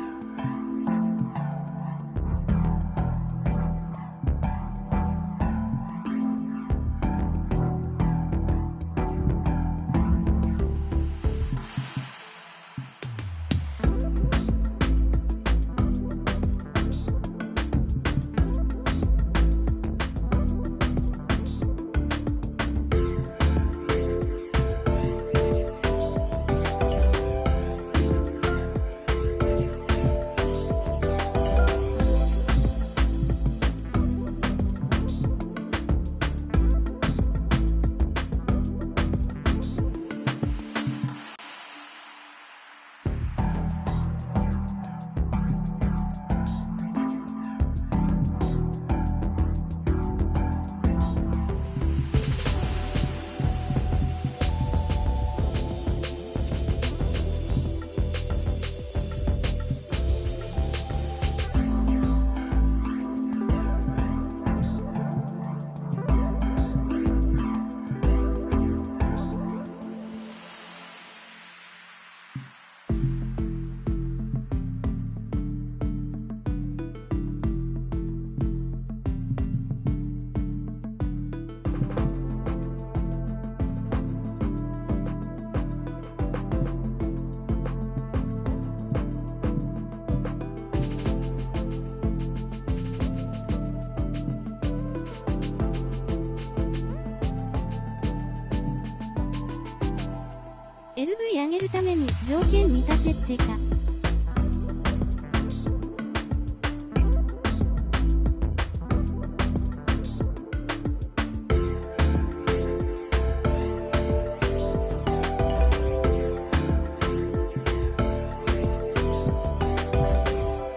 LV 上げるために条件満たせってか。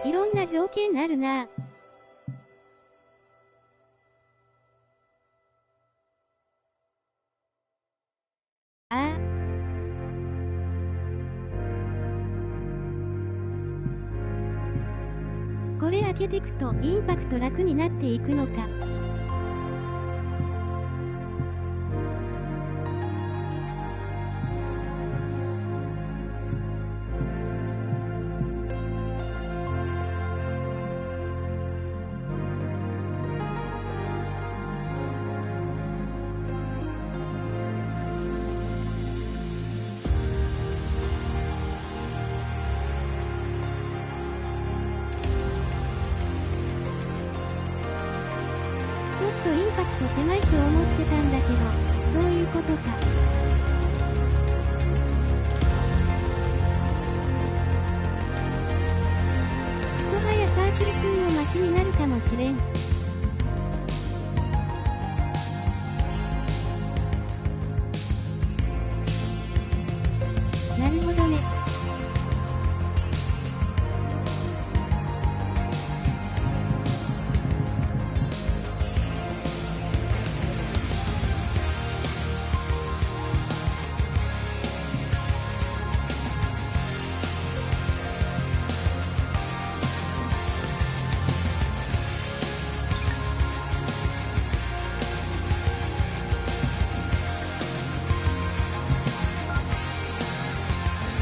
いろんな条件あるな。ああ。これ開けてくとインパクト楽になっていくのか。ちょっとインパクト狭いと思ってたんだけど、そういうことか。クソハやサークル君もマシになるかもしれん。なるほどね。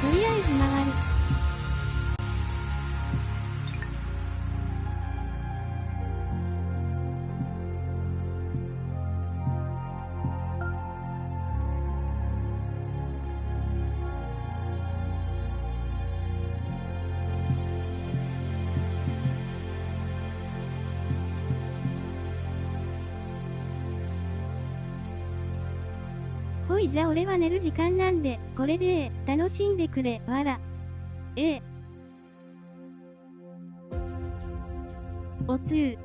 とりあえず回る。ほいじゃ俺は寝る時間なんで、これで楽しんでくれ、わら。おつゆ。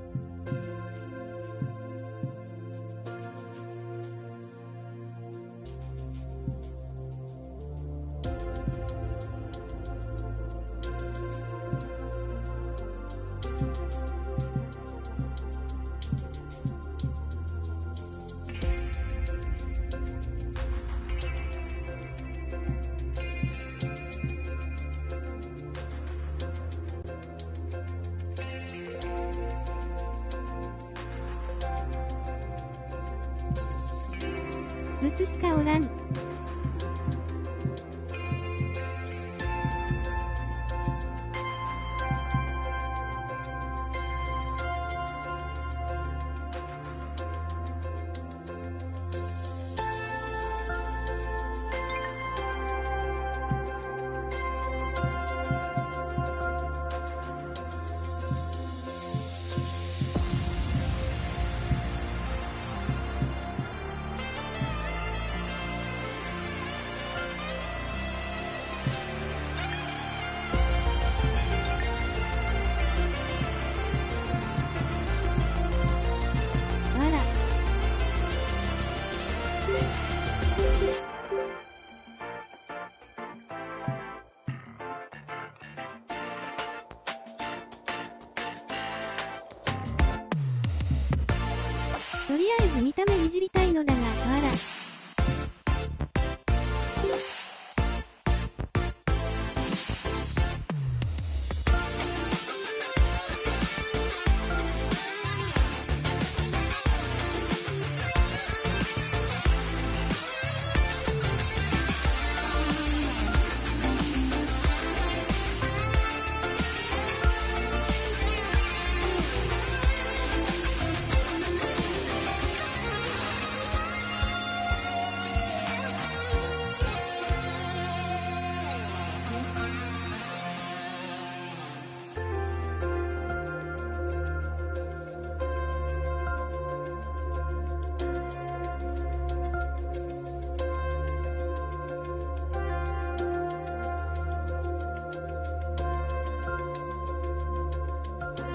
ブスしかおらん。りあえず見た目いじりたいのだが、わら。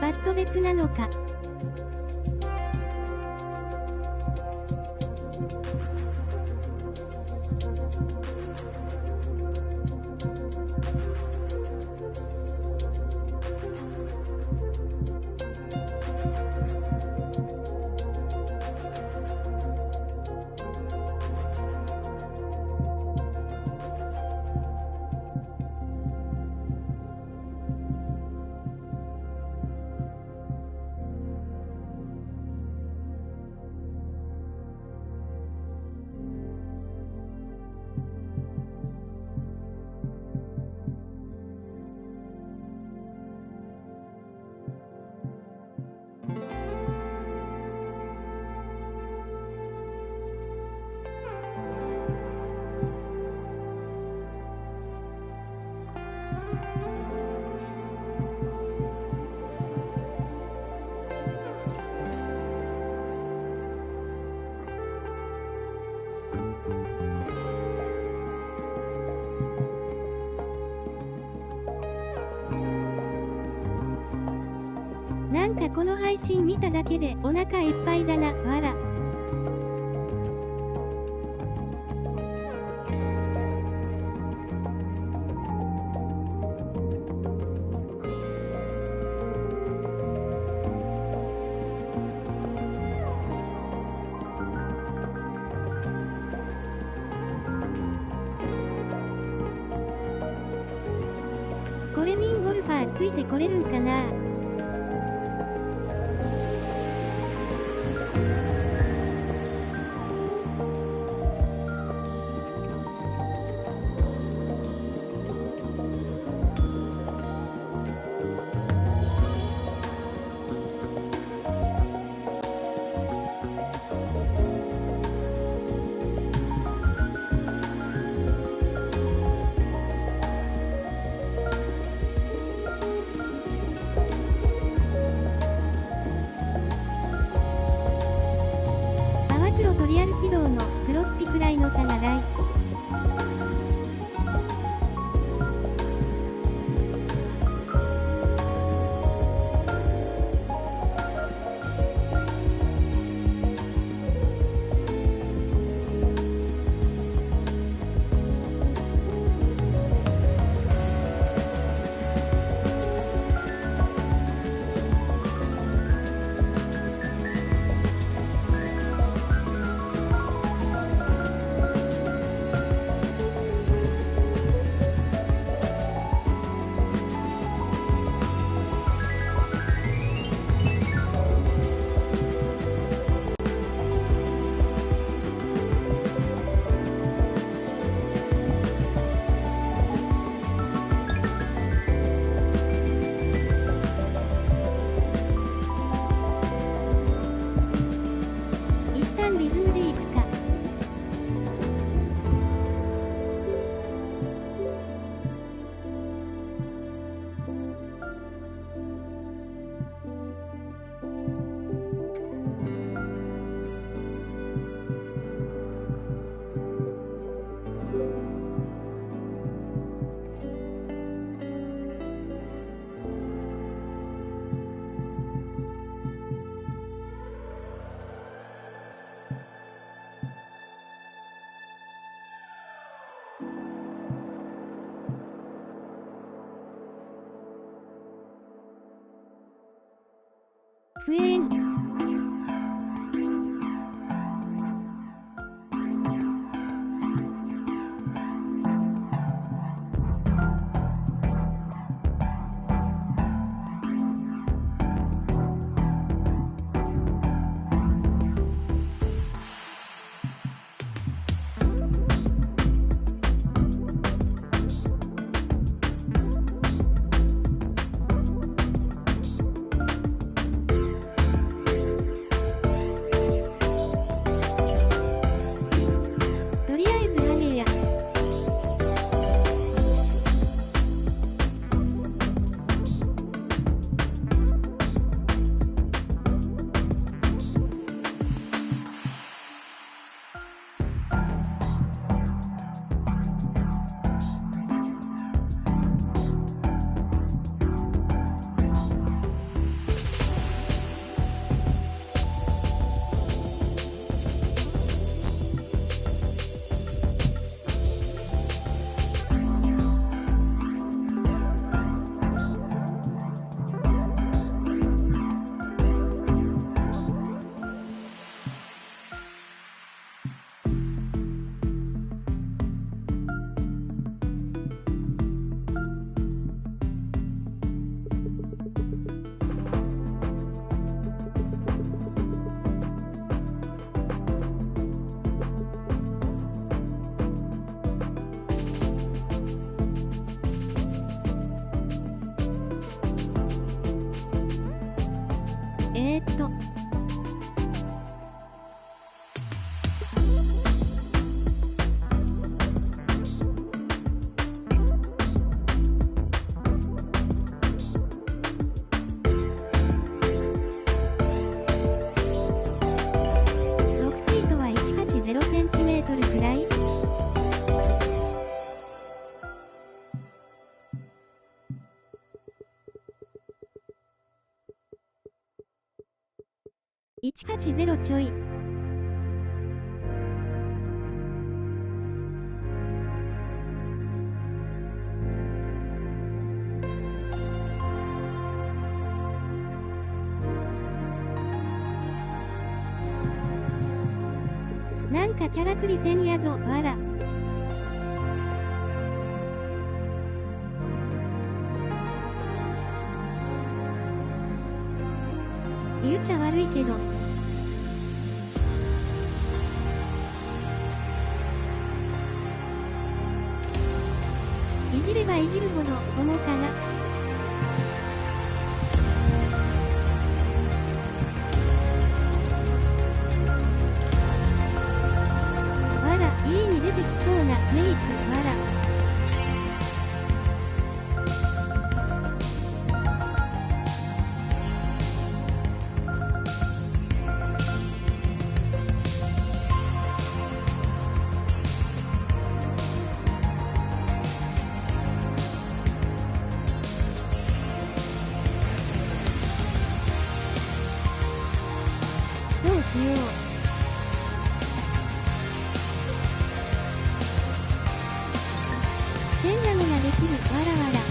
バット別なのか。なんかこの配信見ただけでお腹いっぱいだな、わら。これミンゴルファーついてこれるんかな。トリアル軌道のクロスピくらいの差がない。クエンット。6ティートは1× 0センチメートルくらい。1× 0ちょい。なんかキャラクリてんやぞ、わら。言うちゃ悪いけど。いじればいじるほど重から。わら、家に出てきそうなメイク、わら。どうしよう。変なのができる、わらわら。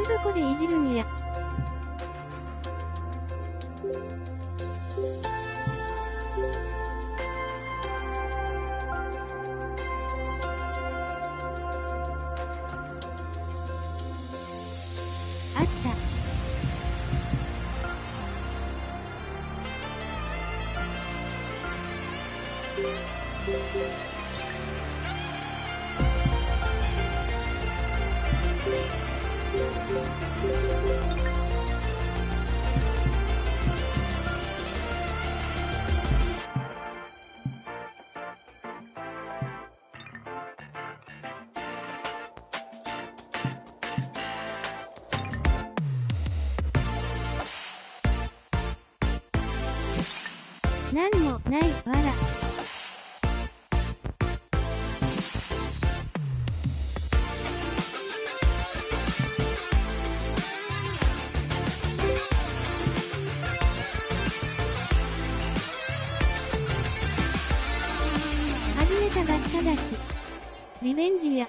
どこでいじるんや。あった。なんもないわら。始めたばっかだし、リベンジや。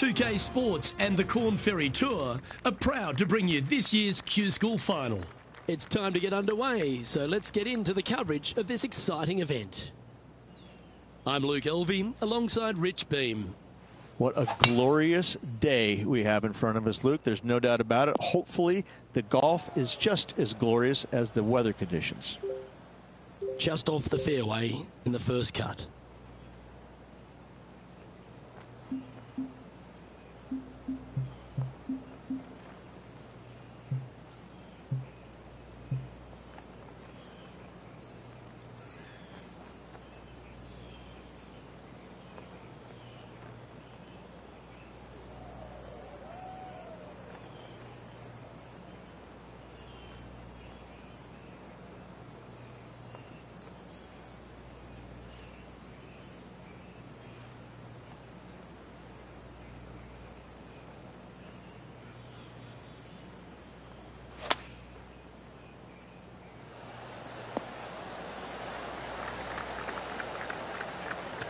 2K Sports and the Corn Ferry Tour are proud to bring you this year's Q School Final. It's time to get underway, so let's get into the coverage of this exciting event. I'm Luke Elvey, alongside Rich Beam. What a glorious day we have in front of us, Luke. There's no doubt about it. Hopefully, the golf is just as glorious as the weather conditions. Just off the fairway in the first cut.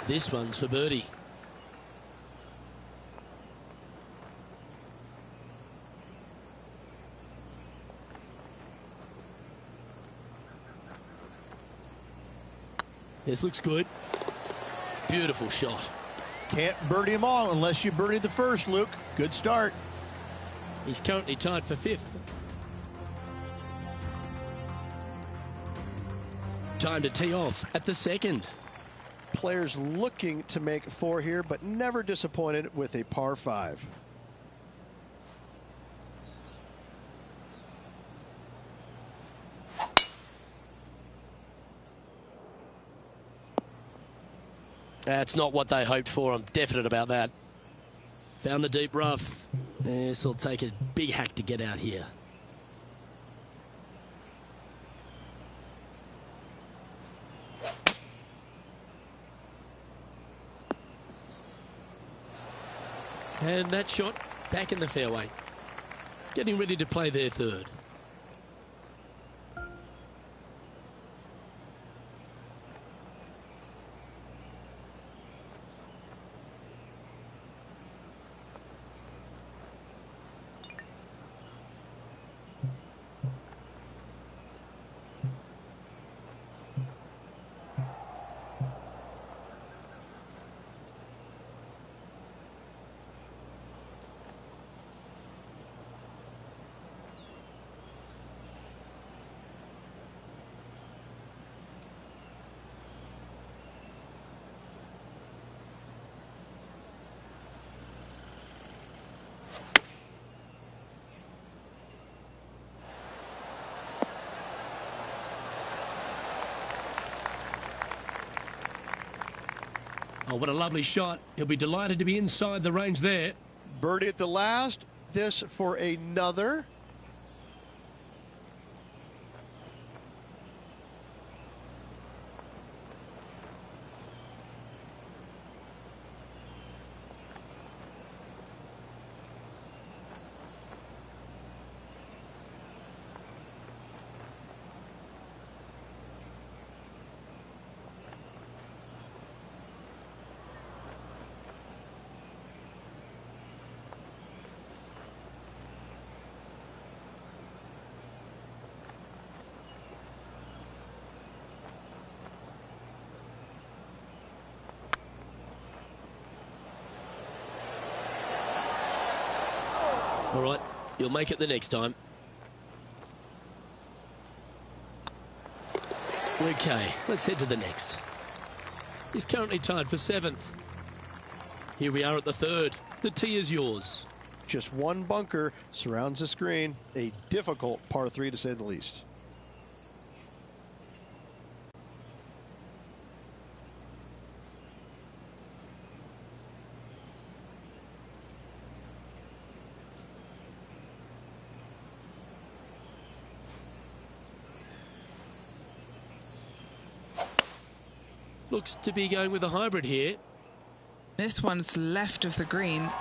This one's for birdie. This looks good. Beautiful shot. Can't birdie them all unless you birdie the first, Luke. Good start. He's currently tied for 5th. Time to tee off at the second. Players looking to make 4 here, but never disappointed with a par 5. That's not what they hoped for. I'm definite about that. Found the deep rough. This will take a big hack to get out here. And that shot back in the fairway. Getting ready to play their third. Oh, what a lovely shot. He'll be delighted to be inside the range there. Birdie at the last. This for another. All right, you'll make it the next time. Okay, let's head to the next. He's currently tied for 7th. Here we are at the third. The tee is yours. Just one bunker surrounds the screen. A difficult par 3 to say the least. Looks to be going with a hybrid here. This one's left of the green.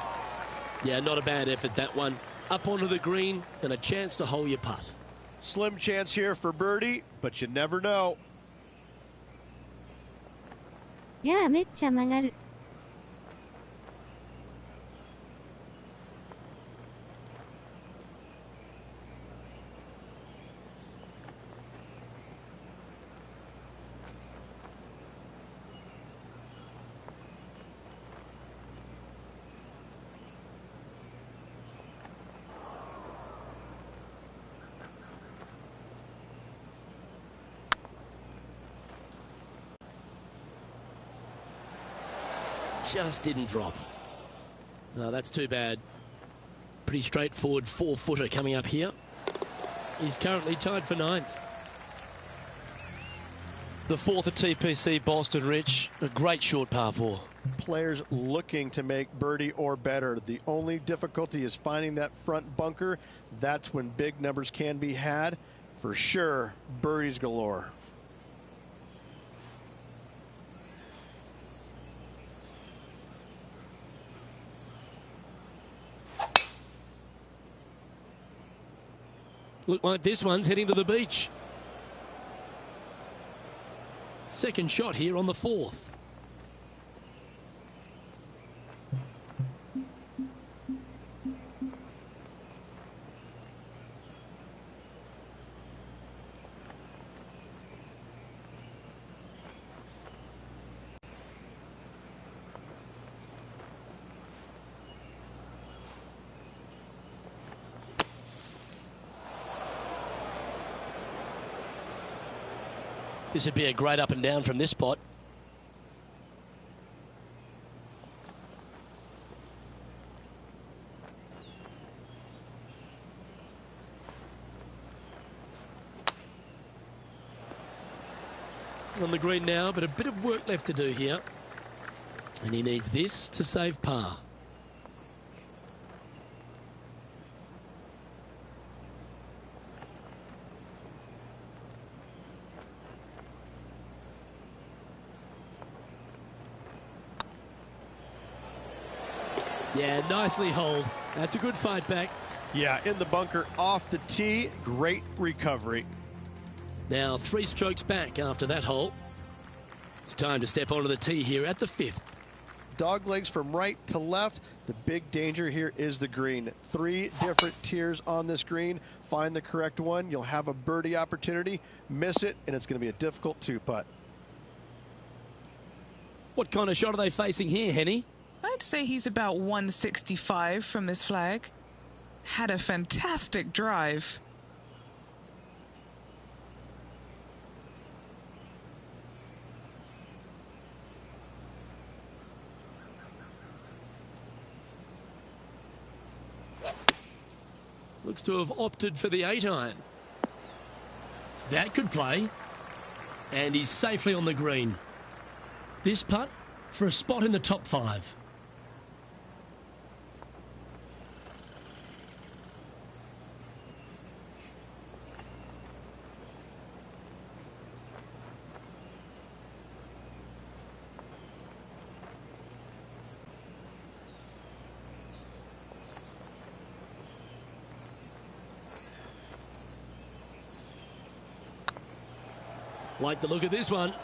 Yeah, not a bad effort, that one. Up onto the green and a chance to hole your putt. Slim chance here for birdie, but you never know. やあめっちゃ曲がる。just didn't drop. No, that's too bad. Pretty straightforward 4-footer coming up here. He's currently tied for 9th. The 4th at TPC Boston, Rich. A great short par 4. Players looking to make birdie or better. The only difficulty is finding that front bunker. That's when big numbers can be had. For sure, birdies galore. Look like this one's heading to the beach. Second shot here on the 4th. This would be a great up and down from this spot. On the green now, but a bit of work left to do here. And he needs this to save par. Yeah, nicely holed. That's a good fight back. Yeah, in the bunker off the tee. Great recovery. Now 3 strokes back after that hole. It's time to step onto the tee here at the 5th. Dog legs from right to left. The big danger here is the green. 3 different tiers on this green. Find the correct one. You'll have a birdie opportunity. Miss it, and it's going to be a difficult 2-putt. What kind of shot are they facing here, Henny? I'd say he's about 165 from this flag. Had a fantastic drive. Looks to have opted for the 8-iron. That could play. And he's safely on the green. This putt for a spot in the top 5. Like the look of this one.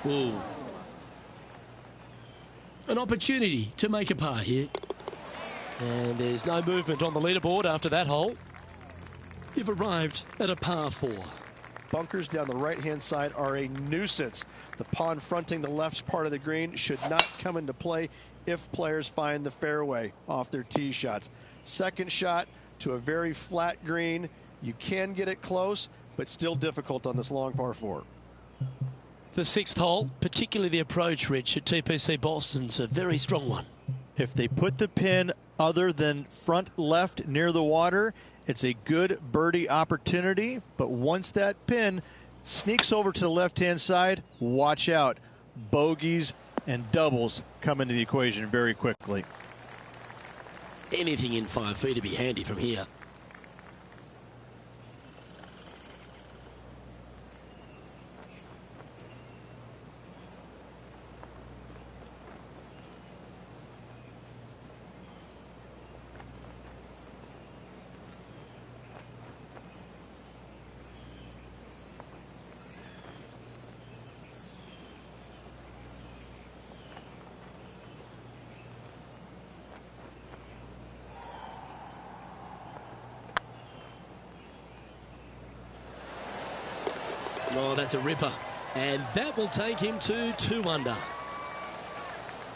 Ooh. An opportunity to make a par here. And there's no movement on the leaderboard after that hole. You've arrived at a par 4. Bunkers down the right-hand side are a nuisance. The pond fronting the left part of the green should not come into play if players find the fairway off their tee shots. Second shot to a very flat green. You can get it close, but still difficult on this long par 4. The 6th hole, particularly the approach, Rich, at TPC Boston's a very strong one. If they put the pin other than front left near the water, it's a good birdie opportunity. But once that pin sneaks over to the left-hand side, watch out. Bogeys and doubles come into the equation very quickly. Anything in 5 feet to be handy from here. Oh, that's a ripper. And that will take him to 2 under.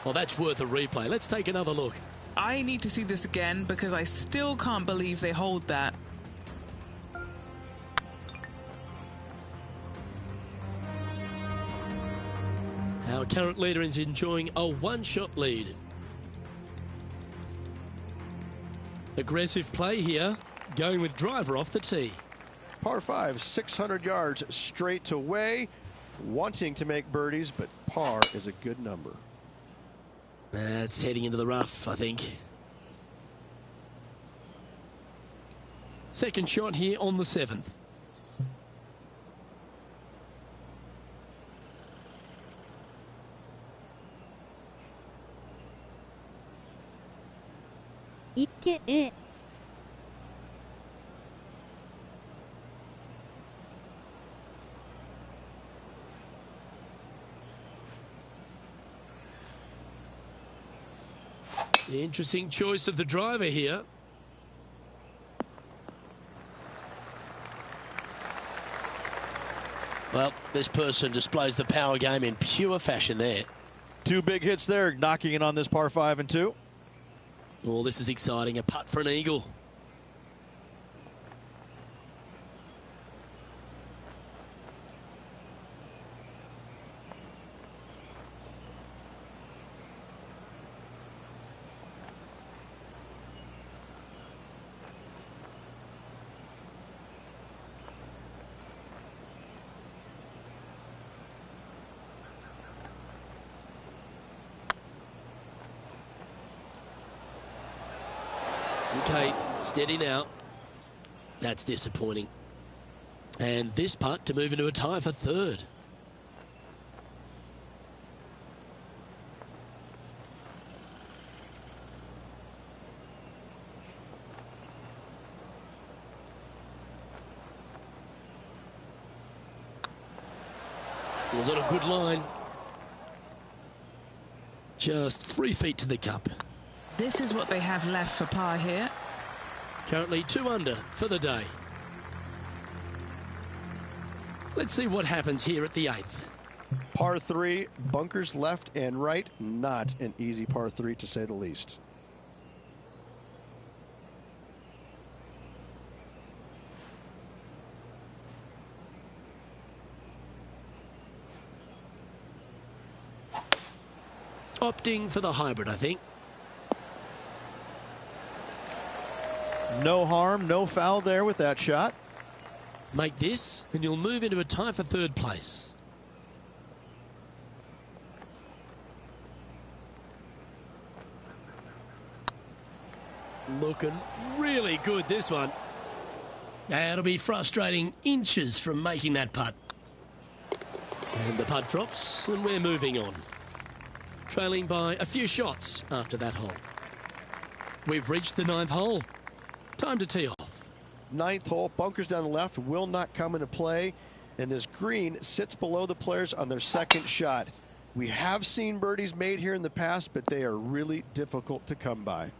Well, that's worth a replay. Let's take another look. I need to see this again because I still can't believe they hold that. How Current leader is enjoying a one-shot lead. Aggressive play here, going with driver off the tee. Par 5, 600 yards straight away. Wanting to make birdies, but par is a good number. It's heading into the rough, I think. Second shot here on the 7th. Ikke A. Interesting choice of the driver here. Well, this person displays the power game in pure fashion there. 2 big hits there, knocking it on this par 5 and 2. Oh, this is exciting. A putt for an eagle. Okay, steady now. That's disappointing. And this putt to move into a tie for third. It was on a good line. Just 3 feet to the cup. This is what they have left for par here. Currently 2 under for the day. Let's see what happens here at the 8th. Par 3, bunkers left and right. Not an easy par 3 to say the least. Opting for the hybrid, I think. No harm, no foul there with that shot. Make this, and you'll move into a tie for third place. Looking really good, this one. That'll be frustrating inches from making that putt. And the putt drops, and we're moving on. Trailing by a few shots after that hole. We've reached the 9th hole. Time to tee off. 9th hole, bunkers down the left will not come into play, and this green sits below the players on their second shot. We have seen birdies made here in the past, but they are really difficult to come by.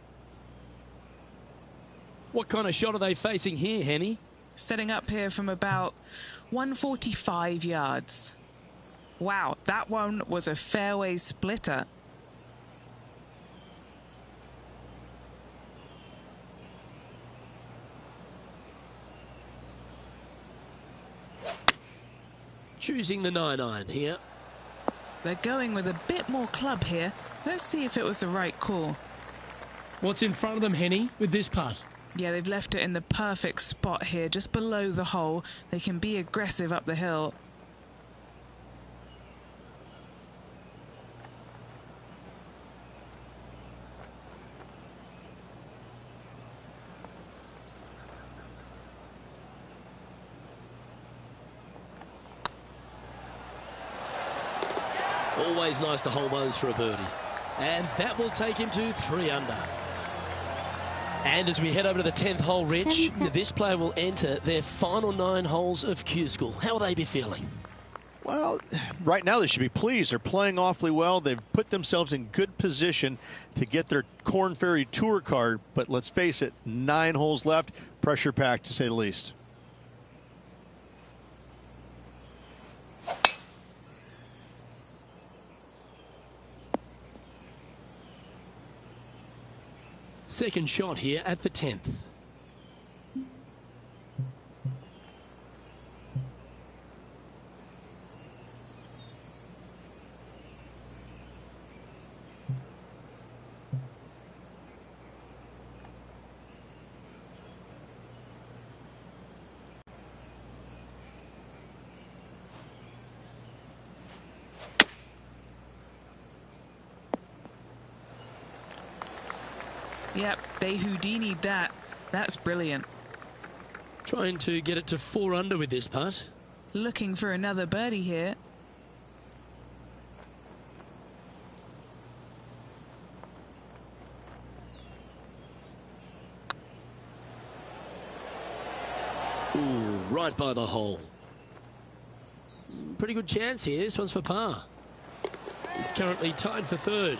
What kind of shot are they facing here, Henny? Setting up here from about 145 yards. Wow, that one was a fairway splitter. Choosing the 9-iron here. They're going with a bit more club here. Let's see if it was the right call. What's in front of them, Henny, with this putt? Yeah, they've left it in the perfect spot here, just below the hole. They can be aggressive up the hill. Always nice to hold those for a birdie. And that will take him to 3 under. And as we head over to the 10th hole, Rich, this player will enter their final 9 holes of Q School. How will they be feeling? Well, right now they should be pleased. They're playing awfully well. They've put themselves in good position to get their Korn Ferry Tour card. But let's face it, 9 holes left. Pressure packed, to say the least. Second shot here at the 10th. Yep, they Houdini'd that. That's brilliant. Trying to get it to 4 under with this putt. Looking for another birdie here. Ooh, right by the hole. Pretty good chance here. This one's for par. He's currently tied for 3rd.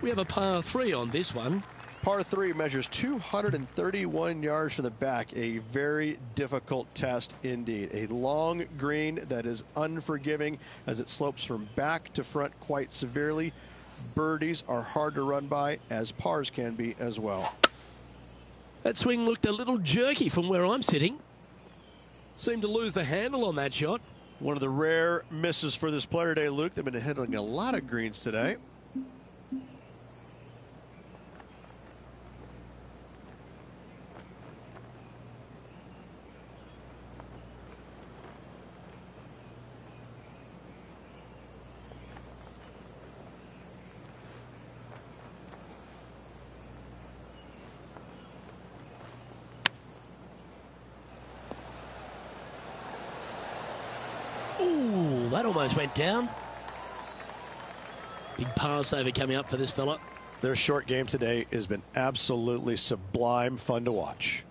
We have a par 3 on this one. Par 3 measures 231 yards from the back. A very difficult test indeed. A long green that is unforgiving as it slopes from back to front quite severely. Birdies are hard to run by, as pars can be as well. That swing looked a little jerky from where I'm sitting. Seemed to lose the handle on that shot. One of the rare misses for this player today, Luke. They've been hitting a lot of greens today. Ooh, that almost went down. Big par saver coming up for this fella. Their short game today has been absolutely sublime fun to watch.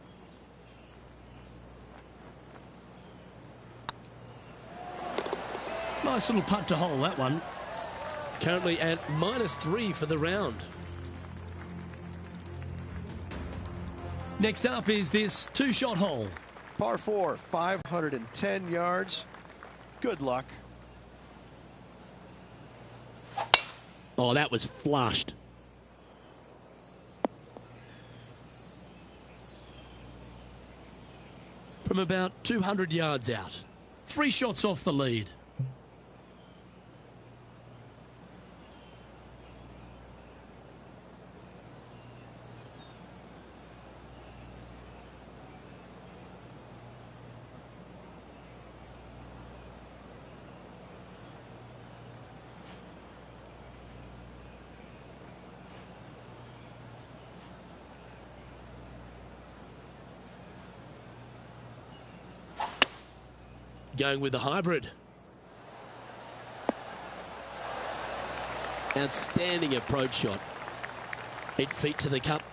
Nice little putt to hole, that one. Currently at -3 for the round. Next up is this 2-shot hole. Par 4, 510 yards. Good luck. Oh, that was flushed. From about 200 yards out. 3 shots off the lead. Going with the hybrid. Outstanding approach shot. 8 feet to the cup.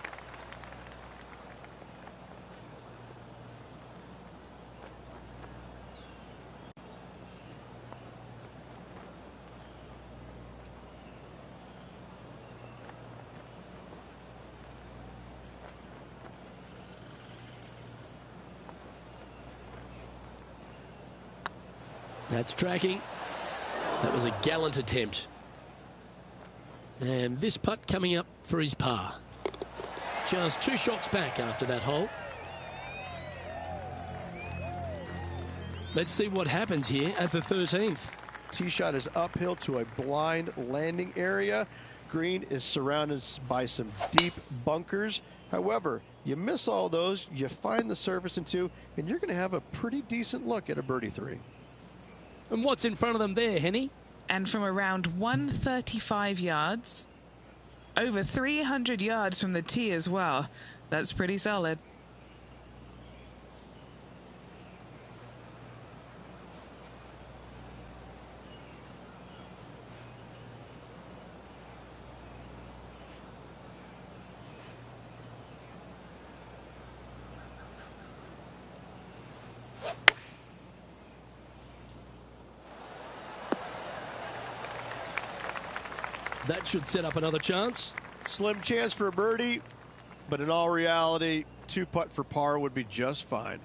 That's tracking. That was a gallant attempt. And this putt coming up for his par. Just 2 shots back after that hole. Let's see what happens here at the 13th. Tee shot is uphill to a blind landing area. Green is surrounded by some deep bunkers. However, you miss all those, you find the surface in 2, and you're going to have a pretty decent look at a birdie 3. And what's in front of them there, Henny? And from around 135 yards, over 300 yards from the tee as well. That's pretty solid. That should set up another chance. Slim chance for a birdie, but in all reality, 2 putt for par would be just fine.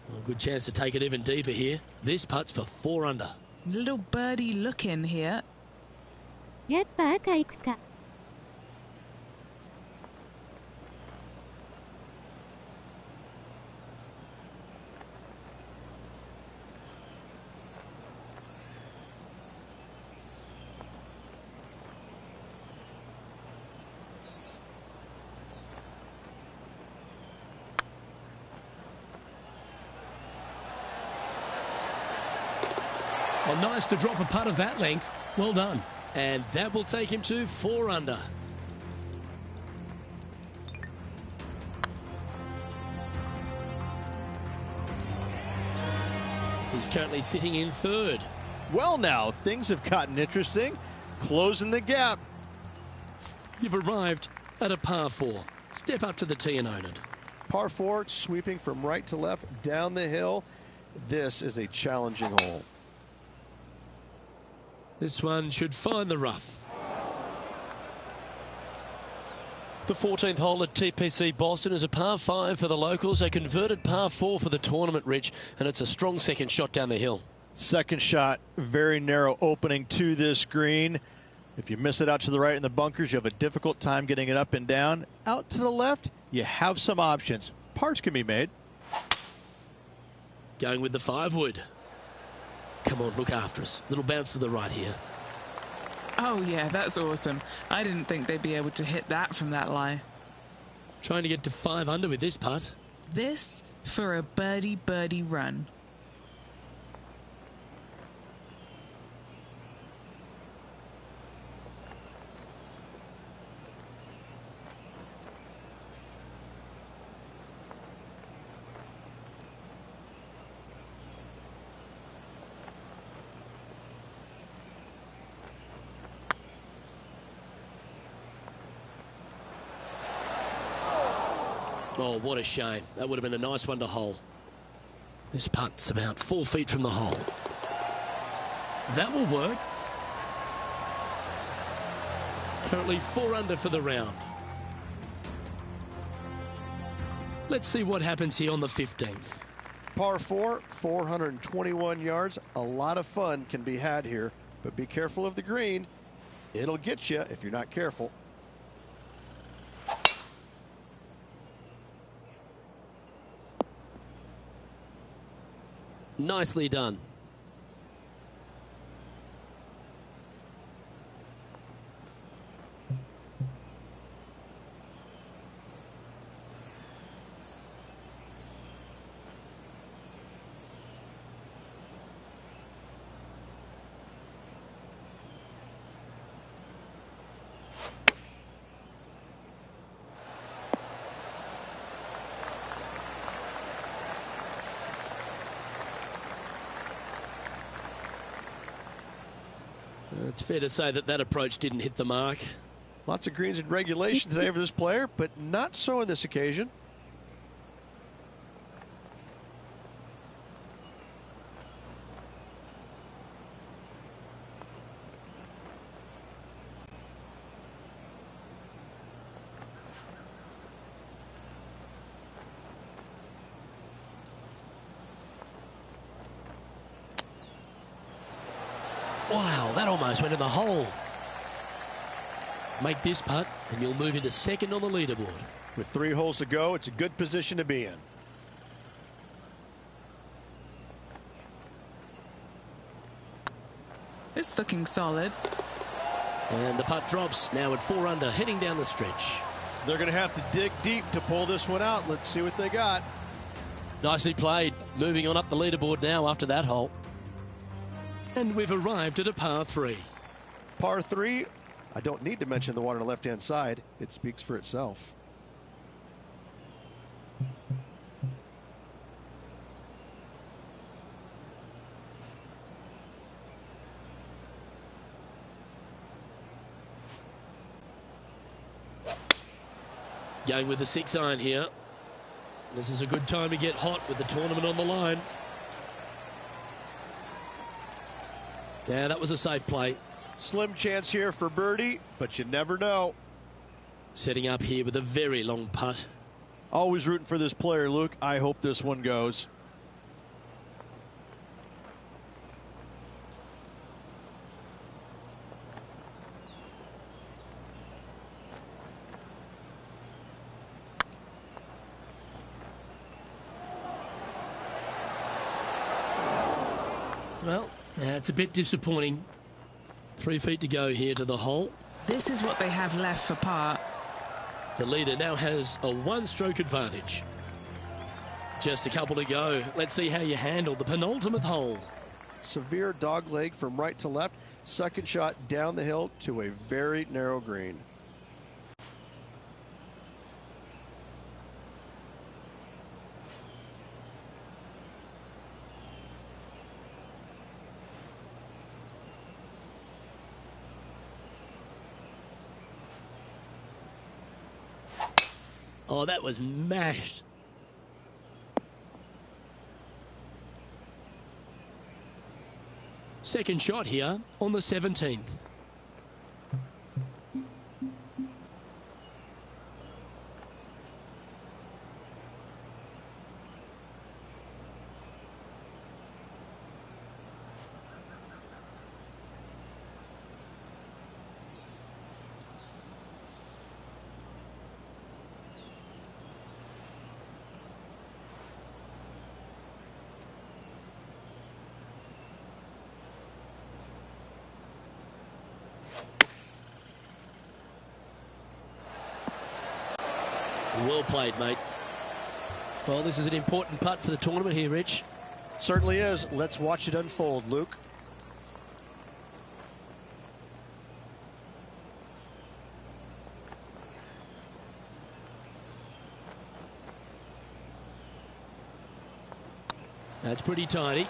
Well, good chance to take it even deeper here. This putt's for 4 under. Little birdie look in here. やっぱ赤いくか。Well, nice to drop a putt of that length. Well done. And that will take him to 4 under. He's currently sitting in 3rd. Well, now, things have gotten interesting. Closing the gap. You've arrived at a par 4. Step up to the tee and own it. Par 4, sweeping from right to left down the hill. This is a challenging hole. This one should find the rough. The 14th hole at TPC Boston is a par 5 for the locals, a converted par 4 for the tournament, Rich, and it's a strong second shot down the hill. Second shot, very narrow opening to this green. If you miss it out to the right in the bunkers, you have a difficult time getting it up and down. Out to the left, you have some options. Pars can be made. Going with the 5-wood. Come on, look after us. Little bounce to the right here. Oh, yeah, that's awesome. I didn't think they'd be able to hit that from that lie. Trying to get to 5 under with this putt. This for a birdie run. Oh, what a shame. That would have been a nice one to hole. This putt's about 4 feet from the hole. That will work. Currently 4 under for the round. Let's see what happens here on the 15th. Par 4, 421 yards. A lot of fun can be had here, but be careful of the green. It'll get you if you're not careful. Nicely done. It's fair to say that approach didn't hit the mark. Lots of greens and regulation today for this player, but not so on this occasion. Wow, that almost went in the hole. Make this putt and you'll move into 2nd on the leaderboard. With 3 holes to go, it's a good position to be in. It's looking solid. And the putt drops now at 4 under, heading down the stretch. They're going to have to dig deep to pull this one out. Let's see what they got. Nicely played. Moving on up the leaderboard now after that hole. And we've arrived at a par 3. Par 3, I don't need to mention the one on the left-hand side. It speaks for itself. Going with the 6-iron here. This is a good time to get hot with the tournament on the line. Yeah, that was a safe play. Slim chance here for birdie, but you never know. Setting up here with a very long putt. Always rooting for this player, Luke. I hope this one goes. Well, that's a bit disappointing. 3 feet to go here to the hole. This is what they have left for par. The leader now has a 1-stroke advantage. Just a couple to go. Let's see how you handle the penultimate hole. Severe dog leg from right to left. Second shot down the hill to a very narrow green. Oh, that was mashed. Second shot here on the 17th. Well played, mate. Well, this is an important putt for the tournament here, Rich. Certainly is. Let's watch it unfold, Luke. That's pretty tidy.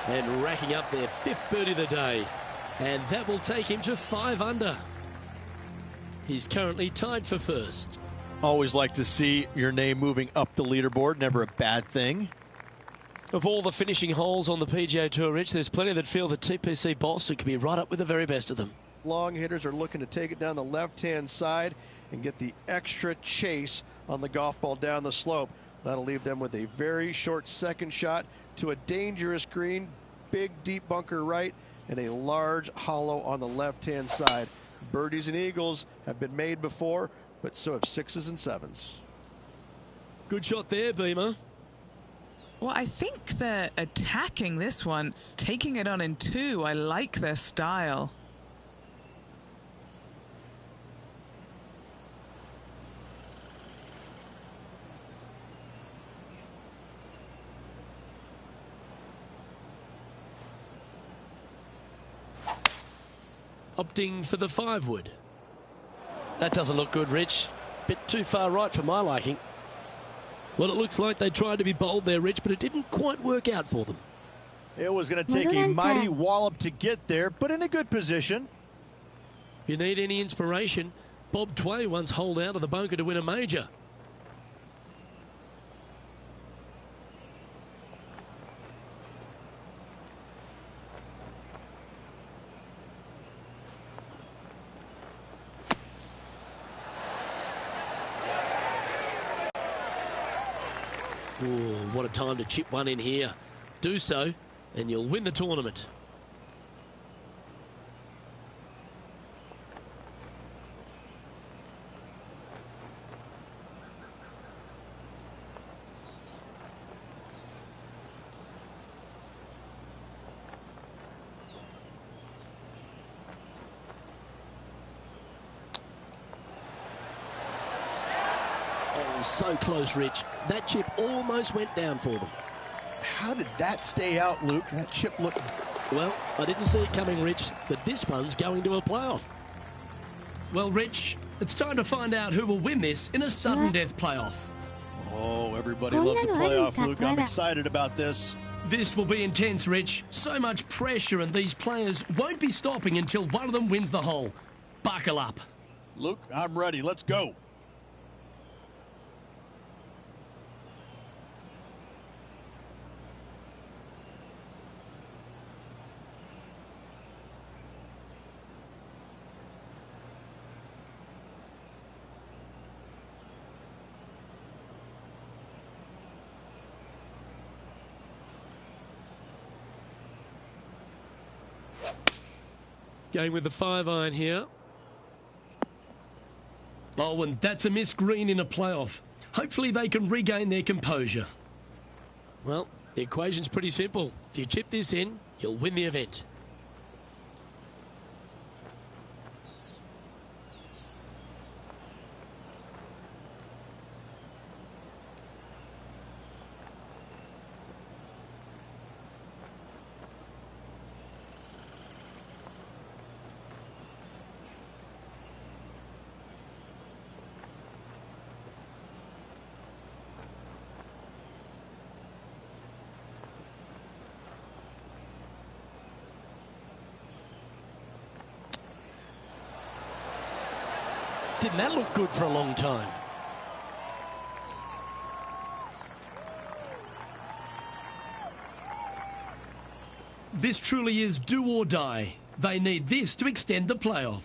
And racking up their 5th birdie of the day. And that will take him to 5 under. He's currently tied for first. Always like to see your name moving up the leaderboard. Never a bad thing. Of all the finishing holes on the PGA Tour, Rich, there's plenty that feel that TPC Boston could be right up with the very best of them. Long hitters are looking to take it down the left-hand side and get the extra chase on the golf ball down the slope. That'll leave them with a very short second shot to a dangerous green, big deep bunker right, and a large hollow on the left-hand side. Birdies and eagles have been made before, but so have 6s and 7s. Good shot there, Beamer. Well, I think they're attacking this one, taking it on in 2. I like their style. Opting for the 5-wood. That doesn't look good, Rich. Bit too far right for my liking. Well, it looks like they tried to be bold there, Rich, but it didn't quite work out for them. It was going to take a mighty wallop to get there, but in a good position. If you need any inspiration, Bob Tway once holed out of the bunker to win a major. Ooh, what a time to chip one in here. Do so, and you'll win the tournament. So close, Rich. That chip almost went down for them. How did that stay out, Luke? That chip looked... Well, I didn't see it coming, Rich, but this one's going to a playoff. Well, Rich, it's time to find out who will win this in a sudden death playoff. Oh, everybody loves a playoff, Luke. I'm excited about this. This will be intense, Rich. So much pressure, and these players won't be stopping until one of them wins the hole. Buckle up. Luke, I'm ready. Let's go. Going with the 5-iron here. Oh, and that's a missed green in a playoff. Hopefully they can regain their composure. Well, the equation's pretty simple. If you chip this in, you'll win the event. Didn't that look good for a long time? This truly is do or die. They need this to extend the playoff.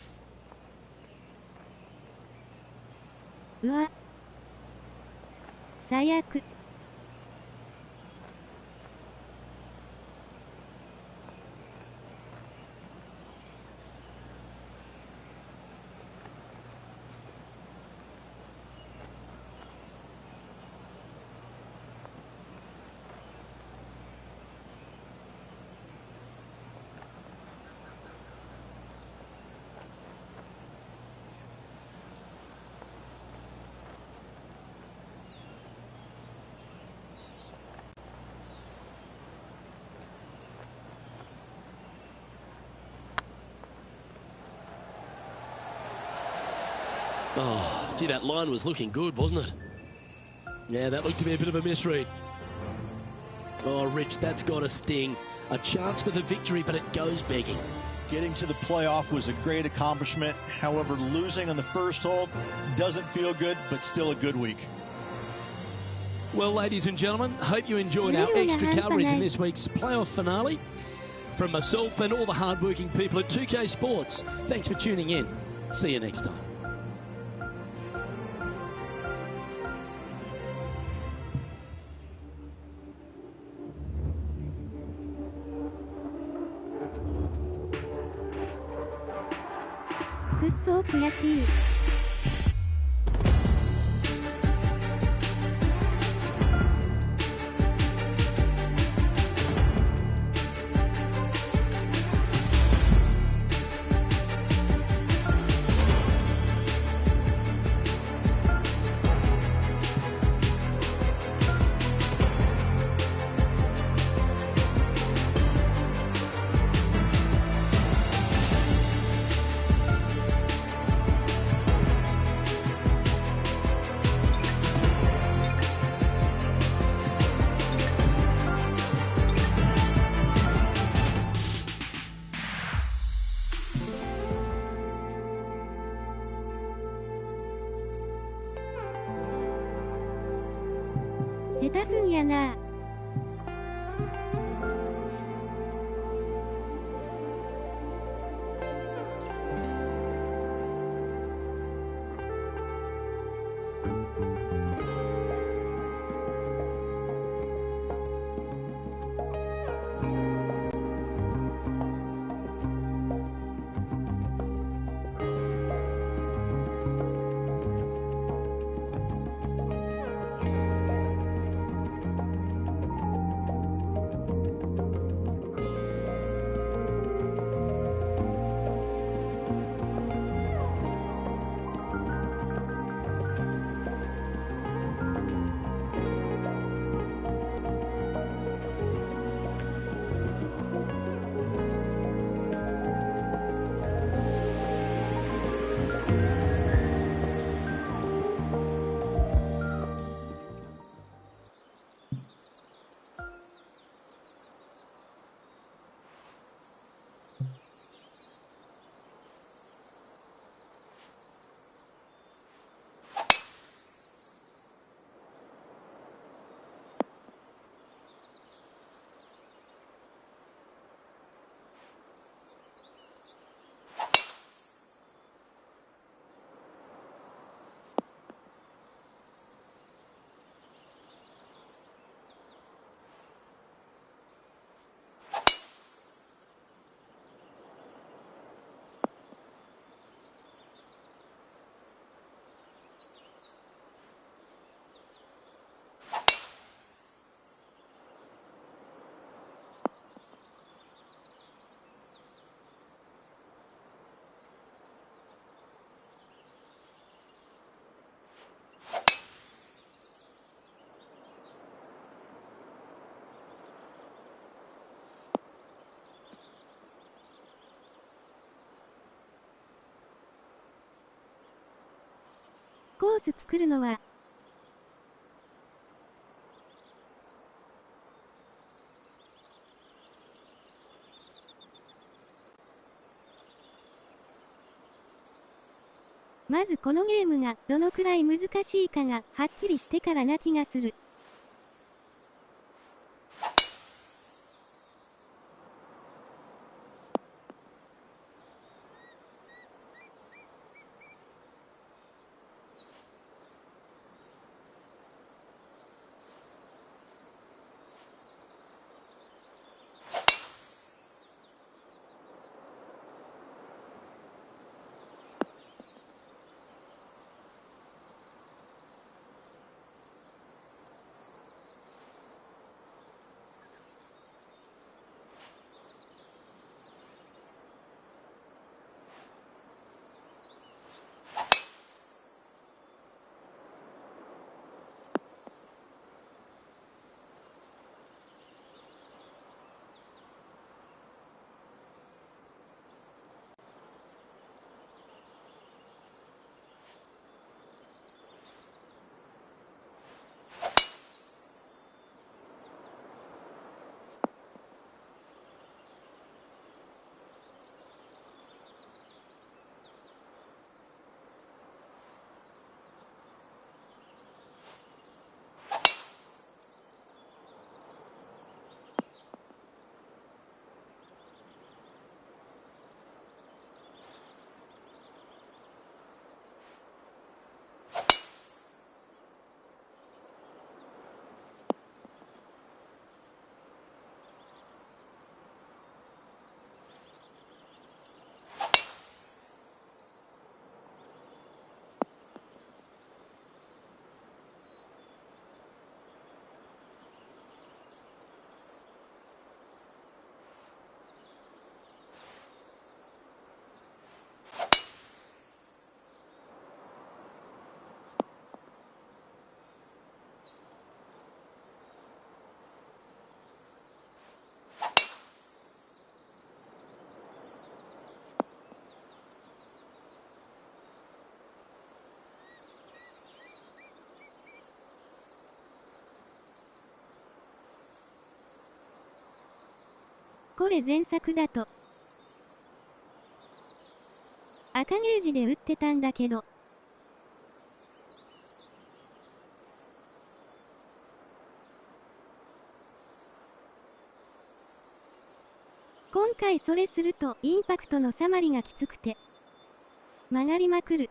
うわ。最悪。Oh, gee, that line was looking good, wasn't it? Yeah, that looked to be a bit of a misread. Oh, Rich, that's got a sting. A chance for the victory, but it goes begging. Getting to the playoff was a great accomplishment. However, losing on the first hole doesn't feel good, but still a good week. Well, ladies and gentlemen, hope you enjoyed our extra coverage in this week's playoff finale. From myself and all the hardworking people at 2K Sports, thanks for tuning in. See you next time.くっそー悔しい。下手くんやな。コース作るのはまずこのゲームがどのくらい難しいかがはっきりしてからな気がする。これ前作だと赤ゲージで売ってたんだけど。今回それするとインパクトのサマリがきつくて曲がりまくる。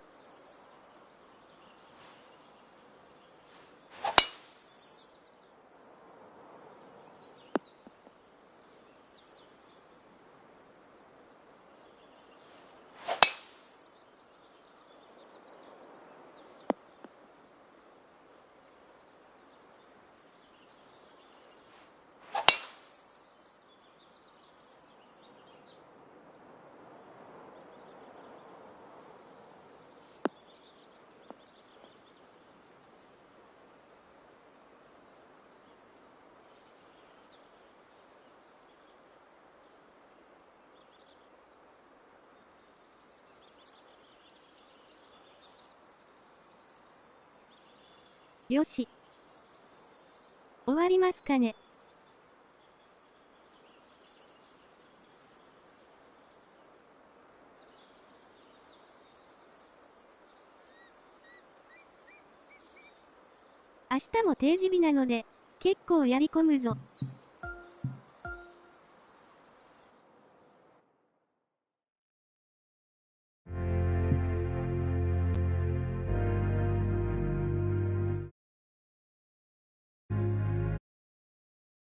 よし。終わりますかね。明日も定時日なので、結構やり込むぞ。